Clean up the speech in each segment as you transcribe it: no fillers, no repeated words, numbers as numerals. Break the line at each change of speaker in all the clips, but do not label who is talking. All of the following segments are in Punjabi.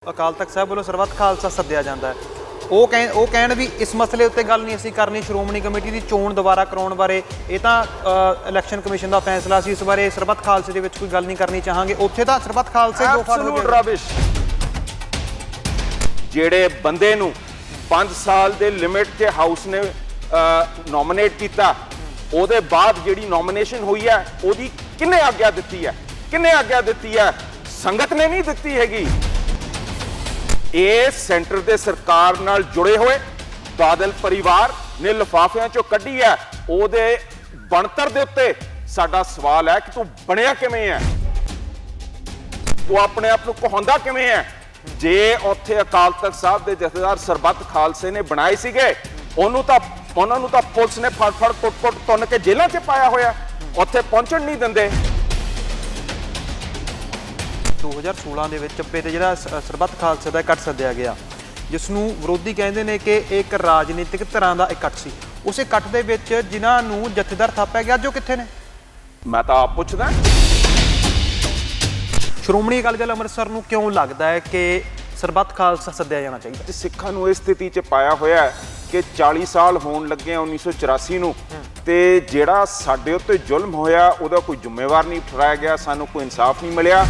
ਅਕਾਲ ਤਖਤ ਸਾਹਿਬ ਵੱਲੋਂ ਸਰਬੱਤ ਖਾਲਸਾ ਸੱਦਿਆ ਜਾਂਦਾ ਹੈ। ਉਹ ਕਹਿਣ ਵੀ ਇਸ ਮਸਲੇ ਉੱਤੇ ਗੱਲ ਨਹੀਂ ਅਸੀਂ ਕਰਨੀ, ਸ਼੍ਰੋਮਣੀ ਕਮੇਟੀ ਦੀ ਚੋਣ ਦੁਬਾਰਾ ਕਰਾਉਣ ਬਾਰੇ ਇਹ ਤਾਂ ਇਲੈਕਸ਼ਨ ਕਮਿਸ਼ਨ ਦਾ ਫੈਸਲਾ ਸੀ, ਇਸ ਬਾਰੇ ਸਰਬੱਤ ਖਾਲਸੇ ਦੇ ਵਿੱਚ ਕੋਈ ਗੱਲ ਨਹੀਂ ਕਰਨੀ ਚਾਹਾਂਗੇ। ਉੱਥੇ ਤਾਂ ਸਰਬੱਤ ਖਾਲਸੇ ਦੋ ਫਾਰ ਹੋ ਗਿਆ।
ਰਬਿਸ਼ ਜਿਹੜੇ ਬੰਦੇ ਨੂੰ 5 ਸਾਲ ਦੇ ਲਿਮਿਟ ਤੇ ਹਾਊਸ ਨੇ ਨੋਮੀਨੇਟ ਕੀਤਾ, ਉਹਦੇ ਬਾਅਦ ਜਿਹੜੀ ਨੋਮੀਨੇਸ਼ਨ ਹੋਈ ਹੈ ਉਹਦੀ ਕਿੰਨੇ ਆਗਿਆ ਦਿੱਤੀ ਹੈ? ਕਿੰਨੇ ਆਗਿਆ ਦਿੱਤੀ ਹੈ? ਸੰਗਤ ਨੇ ਨਹੀਂ ਦਿੱਤੀ ਹੈਗੀ। ਇਹ ਸੈਂਟਰ ਦੇ ਸਰਕਾਰ ਨਾਲ ਜੁੜੇ ਹੋਏ ਬਾਦਲ ਪਰਿਵਾਰ ਨੇ ਲਿਫਾਫਿਆਂ ਚੋਂ ਕੱਢੀ ਹੈ। ਉਹਦੇ ਬਣਤਰ ਦੇ ਉੱਤੇ ਸਾਡਾ ਸਵਾਲ ਹੈ ਕਿ ਤੂੰ ਬਣਿਆ ਕਿਵੇਂ ਹੈ, ਤੂੰ ਆਪਣੇ ਆਪ ਨੂੰ ਕਹਾਉਂਦਾ ਕਿਵੇਂ ਹੈ? ਜੇ ਉੱਥੇ ਅਕਾਲ ਤਖਤ ਸਾਹਿਬ ਦੇ ਜਥੇਦਾਰ ਸਰਬੱਤ ਖਾਲਸੇ ਨੇ ਬਣਾਏ ਸੀਗੇ, ਉਹਨਾਂ ਨੂੰ ਤਾਂ ਪੁਲਿਸ ਨੇ ਫੜ ਕੁੱਟ ਤੁੰਨ ਕੇ ਜੇਲ੍ਹਾਂ 'ਚ ਪਾਇਆ ਹੋਇਆ, ਉੱਥੇ ਪਹੁੰਚਣ ਨਹੀਂ ਦਿੰਦੇ।
2016 ਦੇ ਵਿੱਚ ਚੱਪੇ ਤੇ ਜਿਹੜਾ ਸਰਬੱਤ ਖਾਲਸੇ ਦਾ ਇਕੱਠ ਸੱਦਿਆ ਗਿਆ, ਜਿਸ ਨੂੰ ਵਿਰੋਧੀ ਕਹਿੰਦੇ ਨੇ ਕਿ ਇੱਕ ਰਾਜਨੀਤਿਕ ਧਿਰਾਂ ਦਾ ਇਕੱਠ ਸੀ। ਉਸ ਇਕੱਠ ਦੇ ਵਿੱਚ ਜਿਨ੍ਹਾਂ ਨੂੰ ਜਥੇਦਾਰ ਥਾਪਿਆ ਗਿਆ, ਜੋ ਕਿੱਥੇ ਨੇ?
ਮੈਂ ਤਾਂ ਆਪ ਪੁੱਛਦਾ,
ਸ਼੍ਰੋਮਣੀ ਅਕਾਲੀ ਦਲ ਅੰਮ੍ਰਿਤਸਰ ਨੂੰ ਕਿਉਂ ਲੱਗਦਾ ਹੈ ਕਿ ਸਰਬੱਤ ਖਾਲਸਾ ਸੱਦਿਆ ਜਾਣਾ ਚਾਹੀਦਾ?
ਸਿੱਖਾਂ ਨੂੰ ਇਸ ਸਥਿਤੀ 'ਚ ਪਾਇਆ ਹੋਇਆ ਹੈ ਕਿ 40 ਸਾਲ ਹੋਣ ਲੱਗੇ 1984 ਨੂੰ, ਤੇ ਜਿਹੜਾ ਸਾਡੇ ਉੱਤੇ ਜ਼ੁਲਮ ਹੋਇਆ ਉਹਦਾ ਕੋਈ ਜ਼ਿੰਮੇਵਾਰ ਨਹੀਂ ਠਹਿਰਾਇਆ ਗਿਆ, ਸਾਨੂੰ ਕੋਈ ਇਨਸਾਫ ਨਹੀਂ ਮਿਲਿਆ।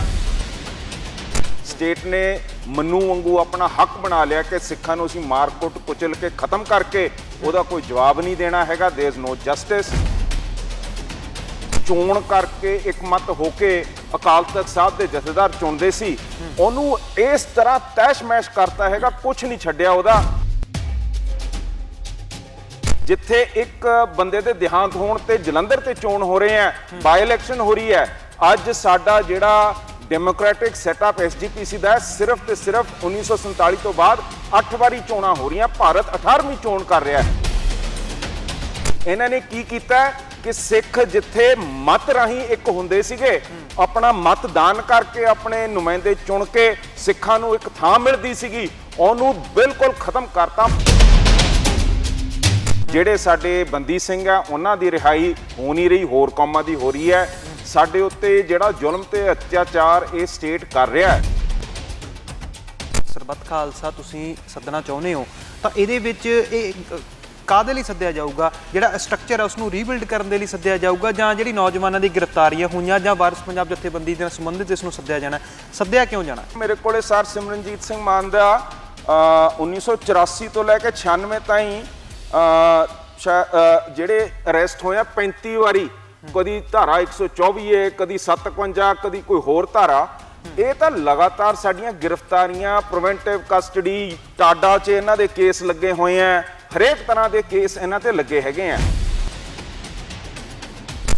ਸਟੇਟ ਨੇ ਮਨੂੰ ਵਾਂਗੂ ਆਪਣਾ ਹੱਕ ਬਣਾ ਲਿਆ ਕਿ ਸਿੱਖਾਂ ਨੂੰ ਅਸੀਂ ਮਾਰ ਕੁੱਟ ਕੁਚਲ ਕੇ ਖਤਮ ਕਰਕੇ ਉਹਦਾ ਕੋਈ ਜਵਾਬ ਨਹੀਂ ਦੇਣਾ ਹੈਗਾ। ਦੇयर इज नो ਜਸਟਿਸ। ਚੋਣ ਕਰਕੇ ਇੱਕਮਤ ਹੋ ਕੇ ਅਕਾਲ ਤਖਤ ਸਾਹਿਬ ਦੇ ਜਥੇਦਾਰ ਚੁਣਦੇ ਸੀ, ਉਹਨੂੰ ਇਸ ਤਰ੍ਹਾਂ ਤੈਸ਼-ਮੈਸ਼ ਕਰਤਾ ਹੈਗਾ, ਕੁਝ ਨਹੀਂ ਛੱਡਿਆ ਉਹਦਾ। ਜਿੱਥੇ ਇੱਕ ਬੰਦੇ ਦੇ ਦੇਹਾਂਤ ਹੋਣ ਤੇ ਜਲੰਧਰ ਤੇ ਚੋਣ ਹੋ ਰਹੇ ਹੈ, ਬਾਈ ਇਲੈਕਸ਼ਨ ਹੋ ਰਹੀ ਹੈ। ਅੱਜ ਸਾਡਾ ਜਿਹੜਾ ਡੈਮੋਕ੍ਰੈਟਿਕ ਸੈਟਅਪ ਐਸਜੀਪੀਸੀ ਦਾ ਸਿਰਫ ਤੇ ਸਿਰਫ 1947 ਤੋਂ ਬਾਅਦ 8 ਵਾਰੀ ਚੋਣਾਂ ਹੋ ਰਹੀਆਂ, ਭਾਰਤ 18ਵੀਂ ਚੋਣ ਕਰ ਰਿਹਾ ਹੈ। ਇਹਨਾਂ ਨੇ ਕੀ ਕੀਤਾ ਕਿ ਸਿੱਖ ਜਿੱਥੇ ਮਤ ਰਾਹੀਂ ਇੱਕ ਹੁੰਦੇ ਸੀਗੇ, ਆਪਣਾ ਮਤਦਾਨ ਕਰਕੇ ਆਪਣੇ ਨੁਮਾਇੰਦੇ ਚੁਣ ਕੇ ਸਿੱਖਾਂ ਨੂੰ ਇੱਕ ਥਾਂ ਮਿਲਦੀ ਸੀਗੀ, ਉਹਨੂੰ ਬਿਲਕੁਲ ਖਤਮ ਕਰਤਾ। ਜਿਹੜੇ ਸਾਡੇ ਬੰਦੀ ਸਿੰਘ ਆ ਉਹਨਾਂ ਦੀ ਰਿਹਾਈ ਹੋ ਨਹੀਂ ਰਹੀ, ਹੋਰ ਕੌਮਾਂ ਦੀ ਹੋ ਰਹੀ ਹੈ। ਸਾਡੇ ਉੱਤੇ ਜਿਹੜਾ ਜ਼ੁਲਮ ਤੇ ਅਤਿਆਚਾਰ ਇਹ ਸਟੇਟ ਕਰ ਰਿਹਾ ਹੈ।
ਸਰਬੱਤ ਖਾਲਸਾ ਤੁਸੀਂ ਸੱਦਣਾ ਚਾਹੁੰਦੇ ਹੋ ਤਾਂ ਇਹਦੇ ਵਿੱਚ ਇਹ ਕਾਹਦੇ ਲਈ ਸੱਦਿਆ ਜਾਊਗਾ? ਜਿਹੜਾ ਸਟਰਕਚਰ ਹੈ ਉਸ ਨੂੰ ਰੀਬਿਲਡ ਕਰਨ ਦੇ ਲਈ ਸੱਦਿਆ ਜਾਊਗਾ, ਜਾਂ ਜਿਹੜੀ ਨੌਜਵਾਨਾਂ ਦੀ ਗ੍ਰਿਫਤਾਰੀਆਂ ਹੋਈਆਂ ਜਾਂ ਵਾਰਿਸ ਪੰਜਾਬ ਜਥੇਬੰਦੀ ਦੇ ਨਾਲ ਸੰਬੰਧਿਤ ਇਸ ਨੂੰ ਸੱਦਿਆ ਜਾਣਾ? ਸੱਦਿਆ ਕਿਉਂ ਜਾਣਾ? ਮੇਰੇ
ਕੋਲੇ ਸਰ ਸਿਮਰਨਜੀਤ ਸਿੰਘ ਮਾਨ ਦਾ 1984 ਤੋਂ ਲੈ ਕੇ 96 ਤਾਈਂ ਜਿਹੜੇ ਅਰੈਸਟ ਹੋਇਆ 35 ਵਾਰੀ, ਕਦੀ ਧਾਰਾ 124 ਹੈ, ਕਦੀ 751, ਕਦੀ ਕੋਈ ਹੋਰ ਧਾਰਾ। ਇਹ ਤਾਂ ਲਗਾਤਾਰ ਸਾਡੀਆਂ ਗ੍ਰਿਫਤਾਰੀਆਂ, ਪ੍ਰੀਵੈਂਟਿਵ ਕਸਟਡੀ, ਟਾਡਾ 'ਚ ਇਹਨਾਂ ਦੇ ਕੇਸ ਲੱਗੇ ਹੋਏ ਆ, ਹਰੇਕ ਤਰ੍ਹਾਂ ਦੇ ਕੇਸ ਇਹਨਾਂ ਤੇ ਲੱਗੇ ਹੈਗੇ ਆ।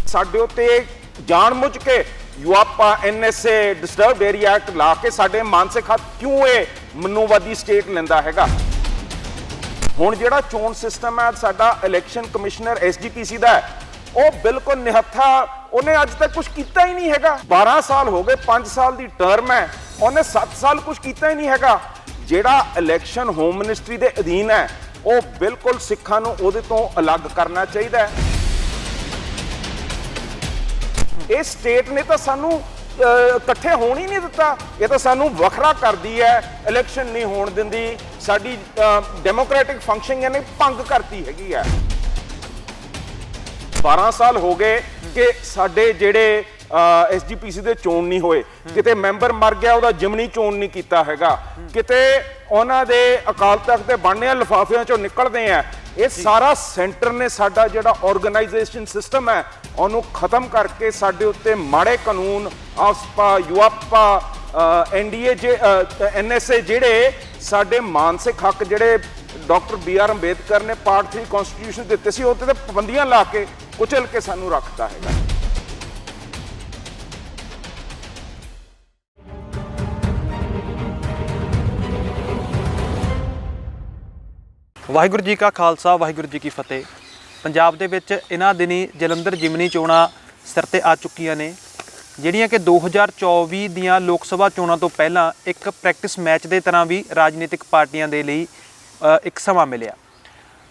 ਸਾਡੇ ਉੱਤੇ ਜਾਣਬੁੱਝ ਕੇ UAPA, NSA, disturbed area act ਲਾ ਕੇ ਸਾਡੇ ਮਾਨਸਿਕ ਹੱਕ ਕਿਉਂ ਇਹ ਮਨੂਵਾਦੀ ਸਟੇਟ ਲੈਂਦਾ ਹੈਗਾ? ਹੁਣ ਜਿਹੜਾ ਚੋਣ ਸਿਸਟਮ ਹੈ ਸਾਡਾ, ਇਲੈਕਸ਼ਨ ਕਮਿਸ਼ਨਰ ਐਸਜੀਪੀਸੀ ਦਾ ਹੈ, ਉਹ ਬਿਲਕੁਲ ਨਿਹੱਥਾ, ਉਹਨੇ ਅੱਜ ਤੱਕ ਕੁਝ ਕੀਤਾ ਹੀ ਨਹੀਂ ਹੈਗਾ। 12 ਸਾਲ ਹੋ ਗਏ, 5 ਸਾਲ ਦੀ ਟਰਮ ਹੈ, ਉਹਨੇ 7 ਸਾਲ ਕੁਝ ਕੀਤਾ ਹੀ ਨਹੀਂ ਹੈਗਾ। ਜਿਹੜਾ ਇਲੈਕਸ਼ਨ ਹੋਮ ਮਿਨਿਸਟਰੀ ਦੇ ਅਧੀਨ ਹੈ, ਉਹ ਬਿਲਕੁਲ ਸਿੱਖਾਂ ਨੂੰ ਉਹਦੇ ਤੋਂ ਅਲੱਗ ਕਰਨਾ ਚਾਹੀਦਾ ਹੈ। ਇਹ ਸਟੇਟ ਨੇ ਤਾਂ ਸਾਨੂੰ ਇਕੱਠੇ ਹੋਣ ਹੀ ਨਹੀਂ ਦਿੱਤਾ, ਇਹ ਤਾਂ ਸਾਨੂੰ ਵੱਖਰਾ ਕਰਦੀ ਹੈ, ਇਲੈਕਸ਼ਨ ਨਹੀਂ ਹੋਣ ਦਿੰਦੀ, ਸਾਡੀ ਡੈਮੋਕ੍ਰੈਟਿਕ ਫੰਕਸ਼ਨਿੰਗ ਇਹਨੇ ਭੰਗ ਕਰਤੀ ਹੈਗੀ ਹੈ। 12 ਸਾਲ ਹੋ ਗਏ ਕਿ ਸਾਡੇ ਜਿਹੜੇ ਐਸਜੀਪੀਸੀ ਦੇ ਚੋਣ ਨਹੀਂ ਹੋਏ, ਕਿਤੇ ਮੈਂਬਰ ਮਰ ਗਿਆ ਉਹਦਾ ਜਿਮਨੀ ਚੋਣ ਨਹੀਂ ਕੀਤਾ ਹੈਗਾ, ਕਿਤੇ ਉਹਨਾਂ ਦੇ ਅਕਾਲ ਤਖਤ ਦੇ ਬਣਨੇ ਲਿਫਾਫਿਆਂ ਚੋਂ ਨਿਕਲਦੇ ਆ। ਇਹ ਸਾਰਾ ਸੈਂਟਰ ਨੇ ਸਾਡਾ ਜਿਹੜਾ ਆਰਗੇਨਾਈਜੇਸ਼ਨ ਸਿਸਟਮ ਹੈ ਉਹਨੂੰ ਖਤਮ ਕਰਕੇ ਸਾਡੇ ਉੱਤੇ ਮਾੜੇ ਕਾਨੂੰਨ, ਆਸਪਾ, ਯੂਆਪਾ, ਐਨਡੀਏ, ਐਨਐਸਏ, ਜਿਹੜੇ ਸਾਡੇ ਮਾਨਸਿਕ ਹੱਕ, ਜਿਹੜੇ ਡਾਕਟਰ BR ਅੰਬੇਦਕਰ ਨੇ ਪਾਰਟ 3 ਕਨਸਟੀਟਿਊਸ਼ਨ ਦਿੱਤੇ ਸੀ, ਉਹਦੇ ਤੇ ਪਾਬੰਦੀਆਂ ਲਾ ਕੇ ਕੁਚਲ ਕੇ ਸਾਨੂੰ ਰੱਖਤਾ ਹੈਗਾ।
ਵਾਹਿਗੁਰੂ ਜੀ ਕਾ ਖਾਲਸਾ, ਵਾਹਿਗੁਰੂ ਜੀ ਕੀ ਫਤਿਹ। ਪੰਜਾਬ ਦੇ ਵਿੱਚ ਇਹਨਾਂ ਦਿਨੀ ਜਲੰਧਰ ਜਿਮਨੀ ਚੋਣਾਂ ਸਿਰ ਤੇ ਆ ਚੁੱਕੀਆਂ ਨੇ, ਜਿਹੜੀਆਂ ਕਿ 2024 ਦੀਆਂ ਲੋਕ ਸਭਾ ਚੋਣਾਂ ਤੋਂ ਪਹਿਲਾਂ ਇੱਕ ਪ੍ਰੈਕਟਿਸ ਮੈਚ ਦੇ ਤਰ੍ਹਾਂ ਵੀ ਰਾਜਨੀਤਿਕ ਪਾਰਟੀਆਂ ਦੇ ਲਈ ਇੱਕ ਸਮਾਂ ਮਿਲਿਆ।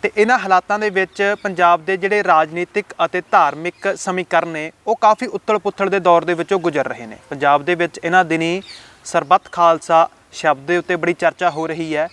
ਤੇ ਇਹਨਾਂ ਹਾਲਾਤਾਂ ਦੇ ਵਿੱਚ ਪੰਜਾਬ ਦੇ ਜਿਹੜੇ ਰਾਜਨੀਤਿਕ ਅਤੇ ਧਾਰਮਿਕ ਸਮੀਕਰਨ ਨੇ ਉਹ ਕਾਫੀ ਉਥਲ ਪੁਥਲ ਦੇ ਦੌਰ ਦੇ ਵਿੱਚੋਂ ਗੁਜ਼ਰ ਰਹੇ ਨੇ। ਪੰਜਾਬ ਦੇ ਵਿੱਚ ਇਹਨਾਂ ਦਿਨੀ ਸਰਬੱਤ ਖਾਲਸਾ ਸ਼ਬਦ ਦੇ ਉੱਤੇ ਬੜੀ ਚਰਚਾ ਹੋ ਰਹੀ ਹੈ।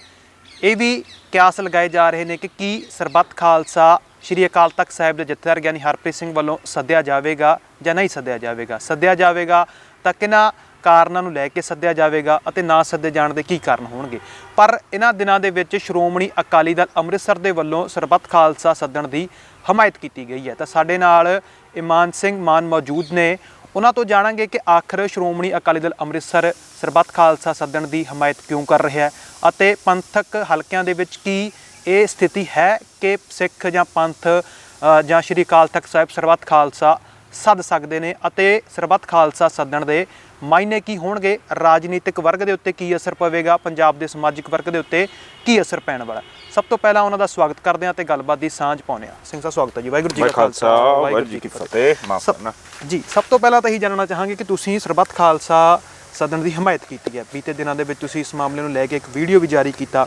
ਇਹ ਵੀ ਕਿਆਸ ਲਗਾਏ ਜਾ ਰਹੇ ਨੇ ਕਿ ਕੀ ਸਰਬੱਤ ਖਾਲਸਾ ਸ਼੍ਰੀ ਅਕਾਲ ਤਖਤ ਸਾਹਿਬ ਦੇ ਜਥੇਦਾਰ ਗਿਆਨੀ ਹਰਪ੍ਰੀਤ ਸਿੰਘ ਵੱਲੋਂ ਸੱਦਿਆ ਜਾਵੇਗਾ ਜਾਂ ਨਹੀਂ ਸੱਦਿਆ ਜਾਵੇਗਾ। ਸੱਦਿਆ ਜਾਵੇਗਾ ਤਾਂ ਕਿਹਨਾਂ ਕਾਰਨਾਂ ਨੂੰ ਲੈ ਕੇ ਸੱਦਿਆ ਜਾਵੇਗਾ ਅਤੇ ਨਾ ਸੱਦੇ ਜਾਣ ਦੇ ਕੀ ਕਾਰਨ ਹੋਣਗੇ। ਪਰ ਇਹਨਾਂ ਦਿਨਾਂ ਦੇ ਵਿੱਚ ਸ਼੍ਰੋਮਣੀ ਅਕਾਲੀ ਦਲ ਅੰਮ੍ਰਿਤਸਰ ਦੇ ਵੱਲੋਂ ਸਰਬੱਤ ਖਾਲਸਾ ਸੱਦਣ ਦੀ ਹਮਾਇਤ ਕੀਤੀ ਗਈ ਹੈ। ਤਾਂ ਸਾਡੇ ਨਾਲ ਇਮਾਨ ਸਿੰਘ ਮਾਨ ਮੌਜੂਦ ਨੇ, ਉਹਨਾਂ ਤੋਂ ਜਾਣਾਂਗੇ ਕਿ ਆਖਰ ਸ਼੍ਰੋਮਣੀ ਅਕਾਲੀ ਦਲ ਅੰਮ੍ਰਿਤਸਰ ਸਰਬੱਤ ਖਾਲਸਾ ਸੱਦਣ ਦੀ ਹਮਾਇਤ ਕਿਉਂ ਕਰ ਰਿਹਾ ਹੈ ਅਤੇ ਪੰਥਕ ਹਲਕਿਆਂ ਦੇ ਵਿੱਚ ਕੀ ਇਹ ਸਥਿਤੀ ਹੈ ਕਿ ਸਿੱਖ ਜਾਂ ਪੰਥ ਜਾਂ ਸ਼੍ਰੀ ਅਕਾਲ ਤਖਤ ਸਾਹਿਬ ਸਰਬੱਤ ਖਾਲਸਾ ਸੱਦ ਸਕਦੇ ਨੇ ਅਤੇ ਸਰਬੱਤ ਖਾਲਸਾ ਸੱਦਣ ਦੇ ਮਾਇਨੇ ਕੀ ਹੋਣਗੇ, ਰਾਜਨੀਤਿਕ ਵਰਗ ਦੇ ਉੱਤੇ ਕੀ ਅਸਰ ਪਵੇਗਾ, ਪੰਜਾਬ ਦੇ ਸਮਾਜਿਕ ਵਰਗ ਦੇ ਉੱਤੇ ਕੀ ਅਸਰ ਪੈਣ ਵਾਲਾ। ਸਭ ਤੋਂ ਪਹਿਲਾਂ ਉਹਨਾਂ ਦਾ ਸਵਾਗਤ ਕਰਦੇ ਹਾਂ ਤੇ ਗੱਲਬਾਤ ਦੀ ਸਾਂਝ ਪਾਉਂਦੇ ਹਾਂ। ਸਿੰਘ ਸਾਹਿਬ ਸਵਾਗਤ ਹੈ ਜੀ। ਵਾਹਿਗੁਰੂ ਜੀ ਕਾ ਖਾਲਸਾ
ਵਾਹਿਗੁਰੂ ਜੀ ਕੀ ਫਤਿਹ। ਮਾਫ ਕਰਨਾ
ਜੀ। ਸਭ ਤੋਂ ਪਹਿਲਾਂ ਤਾਂ ਇਹੀ ਜਾਣਨਾ ਚਾਹਾਂਗੇ ਕਿ ਤੁਸੀਂ ਸਰਬੱਤ ਖਾਲਸਾ ਸੱਦਣ ਦੀ ਹਮਾਇਤ ਕੀਤੀ ਹੈ। ਬੀਤੇ ਦਿਨਾਂ ਦੇ ਵਿੱਚ ਤੁਸੀਂ ਇਸ ਮਾਮਲੇ ਨੂੰ ਲੈ ਕੇ ਇੱਕ ਵੀਡੀਓ ਵੀ ਜਾਰੀ ਕੀਤਾ।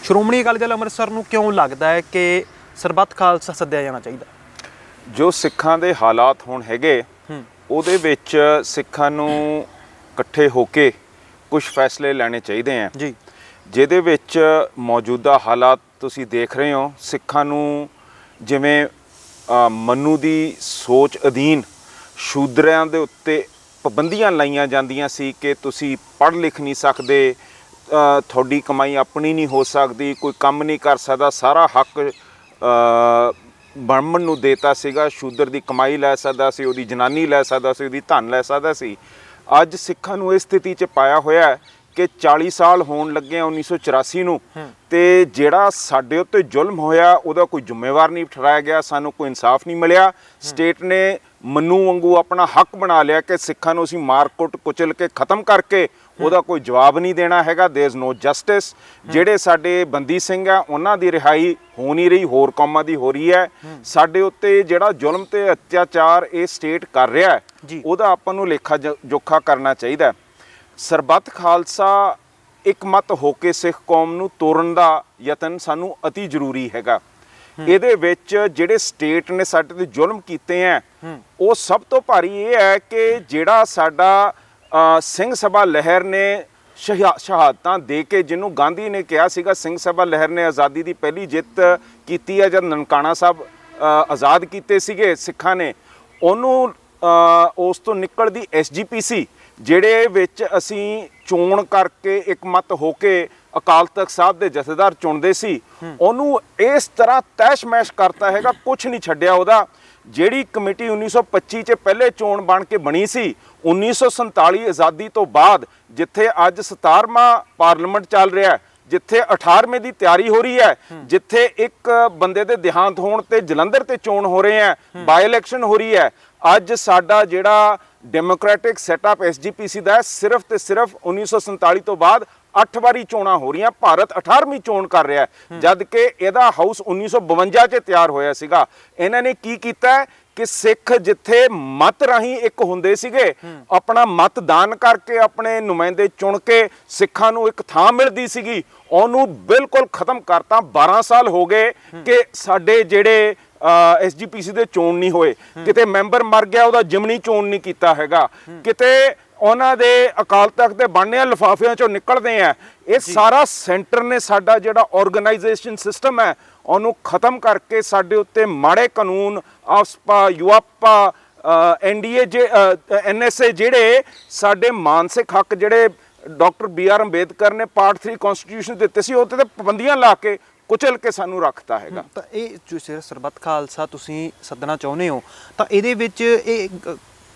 ਸ਼੍ਰੋਮਣੀ ਅਕਾਲੀ ਦਲ ਅੰਮ੍ਰਿਤਸਰ ਨੂੰ ਕਿਉਂ ਲੱਗਦਾ ਹੈ ਕਿ ਸਰਬੱਤ ਖਾਲਸਾ ਸੱਦਿਆ ਜਾਣਾ ਚਾਹੀਦਾ?
ਜੋ ਸਿੱਖਾਂ ਦੇ ਹਾਲਾਤ ਹੁਣ ਹੈਗੇ ਉਹਦੇ ਵਿੱਚ ਸਿੱਖਾਂ ਨੂੰ ਇਕੱਠੇ ਹੋ ਕੇ ਕੁਝ ਫੈਸਲੇ ਲੈਣੇ ਚਾਹੀਦੇ ਆ
ਜੀ,
ਜਿਹਦੇ ਵਿੱਚ ਮੌਜੂਦਾ ਹਾਲਾਤ ਤੁਸੀਂ ਦੇਖ ਰਹੇ ਹੋ। ਸਿੱਖਾਂ ਨੂੰ ਜਿਵੇਂ ਮਨੂ ਦੀ ਸੋਚ ਅਧੀਨ ਸ਼ੂਦਰਿਆਂ ਦੇ ਉੱਤੇ ਪਾਬੰਦੀਆਂ ਲਾਈਆਂ ਜਾਂਦੀਆਂ ਸੀ ਕਿ ਤੁਸੀਂ ਪੜ੍ਹ ਲਿਖ ਨਹੀਂ ਸਕਦੇ, ਤੁਹਾਡੀ ਕਮਾਈ ਆਪਣੀ ਨਹੀਂ ਹੋ ਸਕਦੀ, ਕੋਈ ਕੰਮ ਨਹੀਂ ਕਰ ਸਕਦਾ, ਸਾਰਾ ਹੱਕ ਬ੍ਰਾਹਮਣ ਨੂੰ ਦੇਤਾ ਸੀਗਾ। ਸ਼ੂਦਰ ਦੀ ਕਮਾਈ ਲੈ ਸਕਦਾ ਸੀ, ਉਹਦੀ ਜਨਾਨੀ ਲੈ ਸਕਦਾ ਸੀ, ਉਹਦੀ ਧਨ ਲੈ ਸਕਦਾ ਸੀ। ਅੱਜ ਸਿੱਖਾਂ ਨੂੰ ਇਸ ਸਥਿਤੀ 'ਚ ਪਾਇਆ ਹੋਇਆ ਹੈ ਕਿ 40 ਸਾਲ ਹੋਣ ਲੱਗੇ 1984 ਨੂੰ, ਤੇ ਜਿਹੜਾ ਸਾਡੇ ਉੱਤੇ ਜ਼ੁਲਮ ਹੋਇਆ ਉਹਦਾ ਕੋਈ ਜ਼ਿੰਮੇਵਾਰ ਨਹੀਂ ਠਹਿਰਾਇਆ ਗਿਆ, ਸਾਨੂੰ ਕੋਈ ਇਨਸਾਫ ਨਹੀਂ ਮਿਲਿਆ। ਸਟੇਟ ਨੇ ਮਨੂ ਵਾਂਗੂ ਆਪਣਾ ਹੱਕ ਬਣਾ ਲਿਆ ਕਿ ਸਿੱਖਾਂ ਨੂੰ ਅਸੀਂ ਮਾਰ ਕੁੱਟ ਕੁਚਲ ਕੇ ਖਤਮ ਕਰਕੇ ਉਹਦਾ ਕੋਈ ਜਵਾਬ ਨਹੀਂ ਦੇਣਾ ਹੈਗਾ। ਦੇयर इज नो ਜਸਟਿਸ। ਜਿਹੜੇ ਸਾਡੇ ਬੰਦੀ ਸਿੰਘ ਆ ਉਹਨਾਂ ਦੀ ਰਿਹਾਈ ਹੋ ਨਹੀਂ ਰਹੀ, ਹੋਰ ਕੌਮਾਂ ਦੀ ਹੋ ਰਹੀ ਹੈ। ਸਾਡੇ ਉੱਤੇ ਜਿਹੜਾ ਜ਼ੁਲਮ ਤੇ ਅਤਿਆਚਾਰ ਇਹ ਸਟੇਟ ਕਰ ਰਿਹਾ ਹੈ ਉਹਦਾ ਆਪਾਂ ਨੂੰ ਲੇਖਾ ਜੋਖਾ ਕਰਨਾ ਚਾਹੀਦਾ। ਸਰਬੱਤ ਖਾਲਸਾ ਇੱਕ ਮਤ ਹੋ ਕੇ ਸਿੱਖ ਕੌਮ ਨੂੰ ਤੋੜਨ ਦਾ ਯਤਨ ਸਾਨੂੰ ਅਤੀ ਜ਼ਰੂਰੀ ਹੈਗਾ। ਇਹਦੇ ਵਿੱਚ ਜਿਹੜੇ ਸਟੇਟ ਨੇ ਸਾਡੇ ਤੇ ਜ਼ੁਲਮ ਕੀਤੇ ਆ ਉਹ ਸਭ ਤੋਂ ਭਾਰੀ ਇਹ ਹੈ ਕਿ ਜਿਹੜਾ ਸਾਡਾ ਸਿੰਘ ਸਭਾ ਲਹਿਰ ਨੇ ਸ਼ਹਾਦਤਾਂ ਦੇ ਕੇ, ਜਿਹਨੂੰ ਗਾਂਧੀ ਨੇ ਕਿਹਾ ਸੀਗਾ ਸਿੰਘ ਸਭਾ ਲਹਿਰ ਨੇ ਆਜ਼ਾਦੀ ਦੀ ਪਹਿਲੀ ਜਿੱਤ ਕੀਤੀ ਹੈ ਜਦ ਨਨਕਾਣਾ ਸਾਹਿਬ ਆਜ਼ਾਦ ਕੀਤੇ ਸੀਗੇ ਸਿੱਖਾਂ ਨੇ, ਉਹਨੂੰ ਉਸ ਤੋਂ ਨਿਕਲਦੀ SGPC ਜਿਹੜੇ ਵਿੱਚ ਅਸੀਂ ਚੋਣ ਕਰਕੇ ਇੱਕ ਮਤ ਹੋ ਕੇ ਅਕਾਲ ਤਖਤ ਸਾਹਿਬ ਦੇ ਜਥੇਦਾਰ ਚੁਣਦੇ ਸੀ, ਉਹਨੂੰ ਇਸ ਤਰ੍ਹਾਂ ਤੈਸ਼-ਮੈਸ਼ ਕਰਤਾ ਹੈਗਾ, ਕੁਝ ਨਹੀਂ ਛੱਡਿਆ ਉਹਦਾ। ਜਿਹੜੀ ਕਮੇਟੀ 1925 'ਚ ਪਹਿਲੇ ਚੋਣ ਬਣ ਕੇ ਬਣੀ ਸੀ, 1947 ਆਜ਼ਾਦੀ ਤੋਂ ਬਾਅਦ ਜਿੱਥੇ ਅੱਜ 17ਵਾਂ ਪਾਰਲੀਮੈਂਟ ਚੱਲ ਰਿਹਾ, ਜਿੱਥੇ 18ਵੇਂ ਦੀ ਤਿਆਰੀ ਹੋ ਰਹੀ ਹੈ, ਜਿੱਥੇ ਇੱਕ ਬੰਦੇ ਦੇ ਦੇਹਾਂਤ ਹੋਣ ਤੇ ਜਲੰਧਰ ਤੇ ਚੋਣ ਹੋ ਰਹੇ ਹੈ, ਬਾਈ ਇਲੈਕਸ਼ਨ ਹੋ ਰਹੀ ਹੈ, ਅੱਜ ਸਾਡਾ ਜਿਹੜਾ ਡੈਮੋਕ੍ਰੈਟਿਕ ਸੈਟਅਪ SGPC ਦਾ ਹੈ ਸਿਰਫ ਤੇ ਸਿਰਫ 1947 ਤੋਂ ਬਾਅਦ 8 ਵਾਰੀ ਚੋਣਾਂ ਹੋ ਰਹੀਆਂ। ਭਾਰਤ 18ਵੀਂ ਚੋਣ ਕਰ ਰਿਹਾ ਜਦ ਕਿ ਇਹਦਾ ਹਾਊਸ 1952 'ਚ ਤਿਆਰ ਹੋਇਆ ਸੀਗਾ। ਇਹਨਾਂ ਨੇ ਕੀ ਕੀਤਾ ਕਿ ਸਿੱਖ ਜਿੱਥੇ ਮਤ ਰਾਹੀਂ ਇੱਕ ਹੁੰਦੇ ਸੀਗੇ, ਆਪਣਾ ਮਤਦਾਨ ਕਰਕੇ ਆਪਣੇ ਨੁਮਾਇੰਦੇ ਚੁਣ ਕੇ ਸਿੱਖਾਂ ਨੂੰ ਇੱਕ ਥਾਂ ਮਿਲਦੀ ਸੀਗੀ, ਉਹਨੂੰ ਬਿਲਕੁਲ ਖਤਮ ਕਰਤਾ। 12 ਸਾਲ ਹੋ ਗਏ ਕਿ ਸਾਡੇ ਜਿਹੜੇ SGPC ਦੇ ਚੋਣ ਨਹੀਂ ਹੋਏ, ਕਿਤੇ ਮੈਂਬਰ ਮਰ ਗਿਆ ਉਹਦਾ ਜਿਮਨੀ ਚੋਣ ਨਹੀਂ ਕੀਤਾ ਹੈਗਾ, ਕਿਤੇ ਉਹਨਾਂ ਦੇ ਅਕਾਲ ਤਖਤ ਦੇ ਬਣਨੇ ਲਿਫਾਫਿਆਂ ਚੋਂ ਨਿਕਲਦੇ ਆ। ਇਹ ਸਾਰਾ ਸੈਂਟਰ ਨੇ ਸਾਡਾ ਜਿਹੜਾ ਆਰਗੇਨਾਈਜੇਸ਼ਨ ਸਿਸਟਮ ਹੈ ਉਹਨੂੰ ਖਤਮ ਕਰਕੇ ਸਾਡੇ ਉੱਤੇ ਮਾੜੇ ਕਾਨੂੰਨ ਆਸਪਾ ਯੂਆਪਾ NDA NSA ਜਿਹੜੇ ਸਾਡੇ ਮਾਨਸਿਕ ਹੱਕ ਜਿਹੜੇ ਡਾਕਟਰ BR ਅੰਬੇਦਕਰ ਨੇ ਪਾਰਟ 3 ਕਨਸਟੀਟਿਊਸ਼ਨ ਦਿੱਤੇ ਸੀ ਉਹਤੇ ਪਾਬੰਦੀਆਂ ਲਾ ਕੇ ਕੁਚਲ ਕੇ ਸਾਨੂੰ ਰੱਖਤਾ ਹੈਗਾ।
ਤਾਂ ਇਹ ਜੋ ਸਰਬੱਤ ਖਾਲਸਾ ਤੁਸੀਂ ਸੱਦਣਾ ਚਾਹੁੰਦੇ ਹੋ ਤਾਂ ਇਹਦੇ ਵਿੱਚ ਇਹ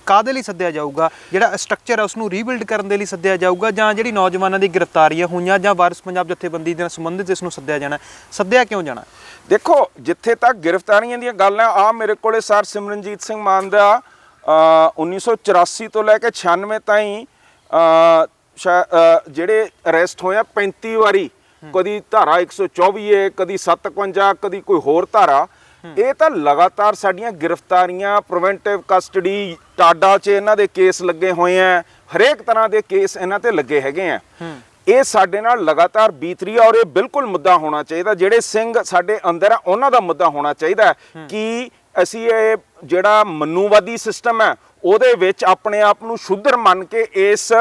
ਕਾਹਦੇ ਲਈ ਸੱਦਿਆ ਜਾਊਗਾ? ਜਿਹੜਾ ਸਟਰਕਚਰ ਹੈ ਉਸ ਨੂੰ ਰੀਬਿਲਡ ਕਰਨ ਦੇ ਲਈ ਸੱਦਿਆ ਜਾਊਗਾ ਜਾਂ ਜਿਹੜੀ ਨੌਜਵਾਨਾਂ ਦੀ ਗ੍ਰਿਫਤਾਰੀਆਂ ਹੋਈਆਂ ਜਾਂ ਵਾਰਿਸ ਪੰਜਾਬ ਜਥੇਬੰਦੀ ਦੇ ਨਾਲ ਸੰਬੰਧਿਤ ਇਸ ਨੂੰ ਸੱਦਿਆ ਜਾਣਾ? ਸੱਦਿਆ ਕਿਉਂ ਜਾਣਾ?
ਦੇਖੋ, ਜਿੱਥੇ ਤੱਕ ਗ੍ਰਿਫਤਾਰੀਆਂ ਦੀਆਂ ਗੱਲਾਂ ਆ, ਮੇਰੇ ਕੋਲੇ ਸਰ ਸਿਮਰਨਜੀਤ ਸਿੰਘ ਮਾਨ ਦਾ 1984 ਤੋਂ ਲੈ ਕੇ 96 ਤਾਈਂ ਜਿਹੜੇ ਅਰੈਸਟ ਹੋਇਆ 35 ਵਾਰੀ, ਕਦੀ ਧਾਰਾ 124 ਹੈ, ਕਦੀ 57, ਕਦੀ ਕੋਈ ਹੋਰ ਧਾਰਾ। ਇਹ ਤਾਂ ਲਗਾਤਾਰ ਸਾਡੀਆਂ ਗ੍ਰਿਫਤਾਰੀਆਂ, ਪ੍ਰੀਵੈਂਟਿਵ ਕਸਟਡੀ, ਟਾਡਾ 'ਚ ਇਹਨਾਂ ਦੇ ਕੇਸ ਲੱਗੇ ਹੋਏ ਆ, ਹਰੇਕ ਤਰ੍ਹਾਂ ਦੇ ਕੇਸ ਇਹਨਾਂ ਤੇ ਲੱਗੇ ਹੈਗੇ ਆ। ਇਹ ਸਾਡੇ ਨਾਲ ਲਗਾਤਾਰ ਬੀਤ ਰਹੀ ਆ ਔਰ ਇਹ ਬਿਲਕੁਲ ਮੁੱਦਾ ਹੋਣਾ ਚਾਹੀਦਾ। ਜਿਹੜੇ ਸਿੰਘ ਸਾਡੇ ਅੰਦਰ ਆ ਉਹਨਾਂ ਦਾ ਮੁੱਦਾ ਹੋਣਾ ਚਾਹੀਦਾ ਕਿ ਅਸੀਂ ਇਹ ਜਿਹੜਾ ਮਨੂਵਾਦੀ ਸਿਸਟਮ ਹੈ ਉਹਦੇ ਵਿੱਚ ਆਪਣੇ ਆਪ ਨੂੰ ਸ਼ੁੱਧਰ ਮੰਨ ਕੇ ਇਸ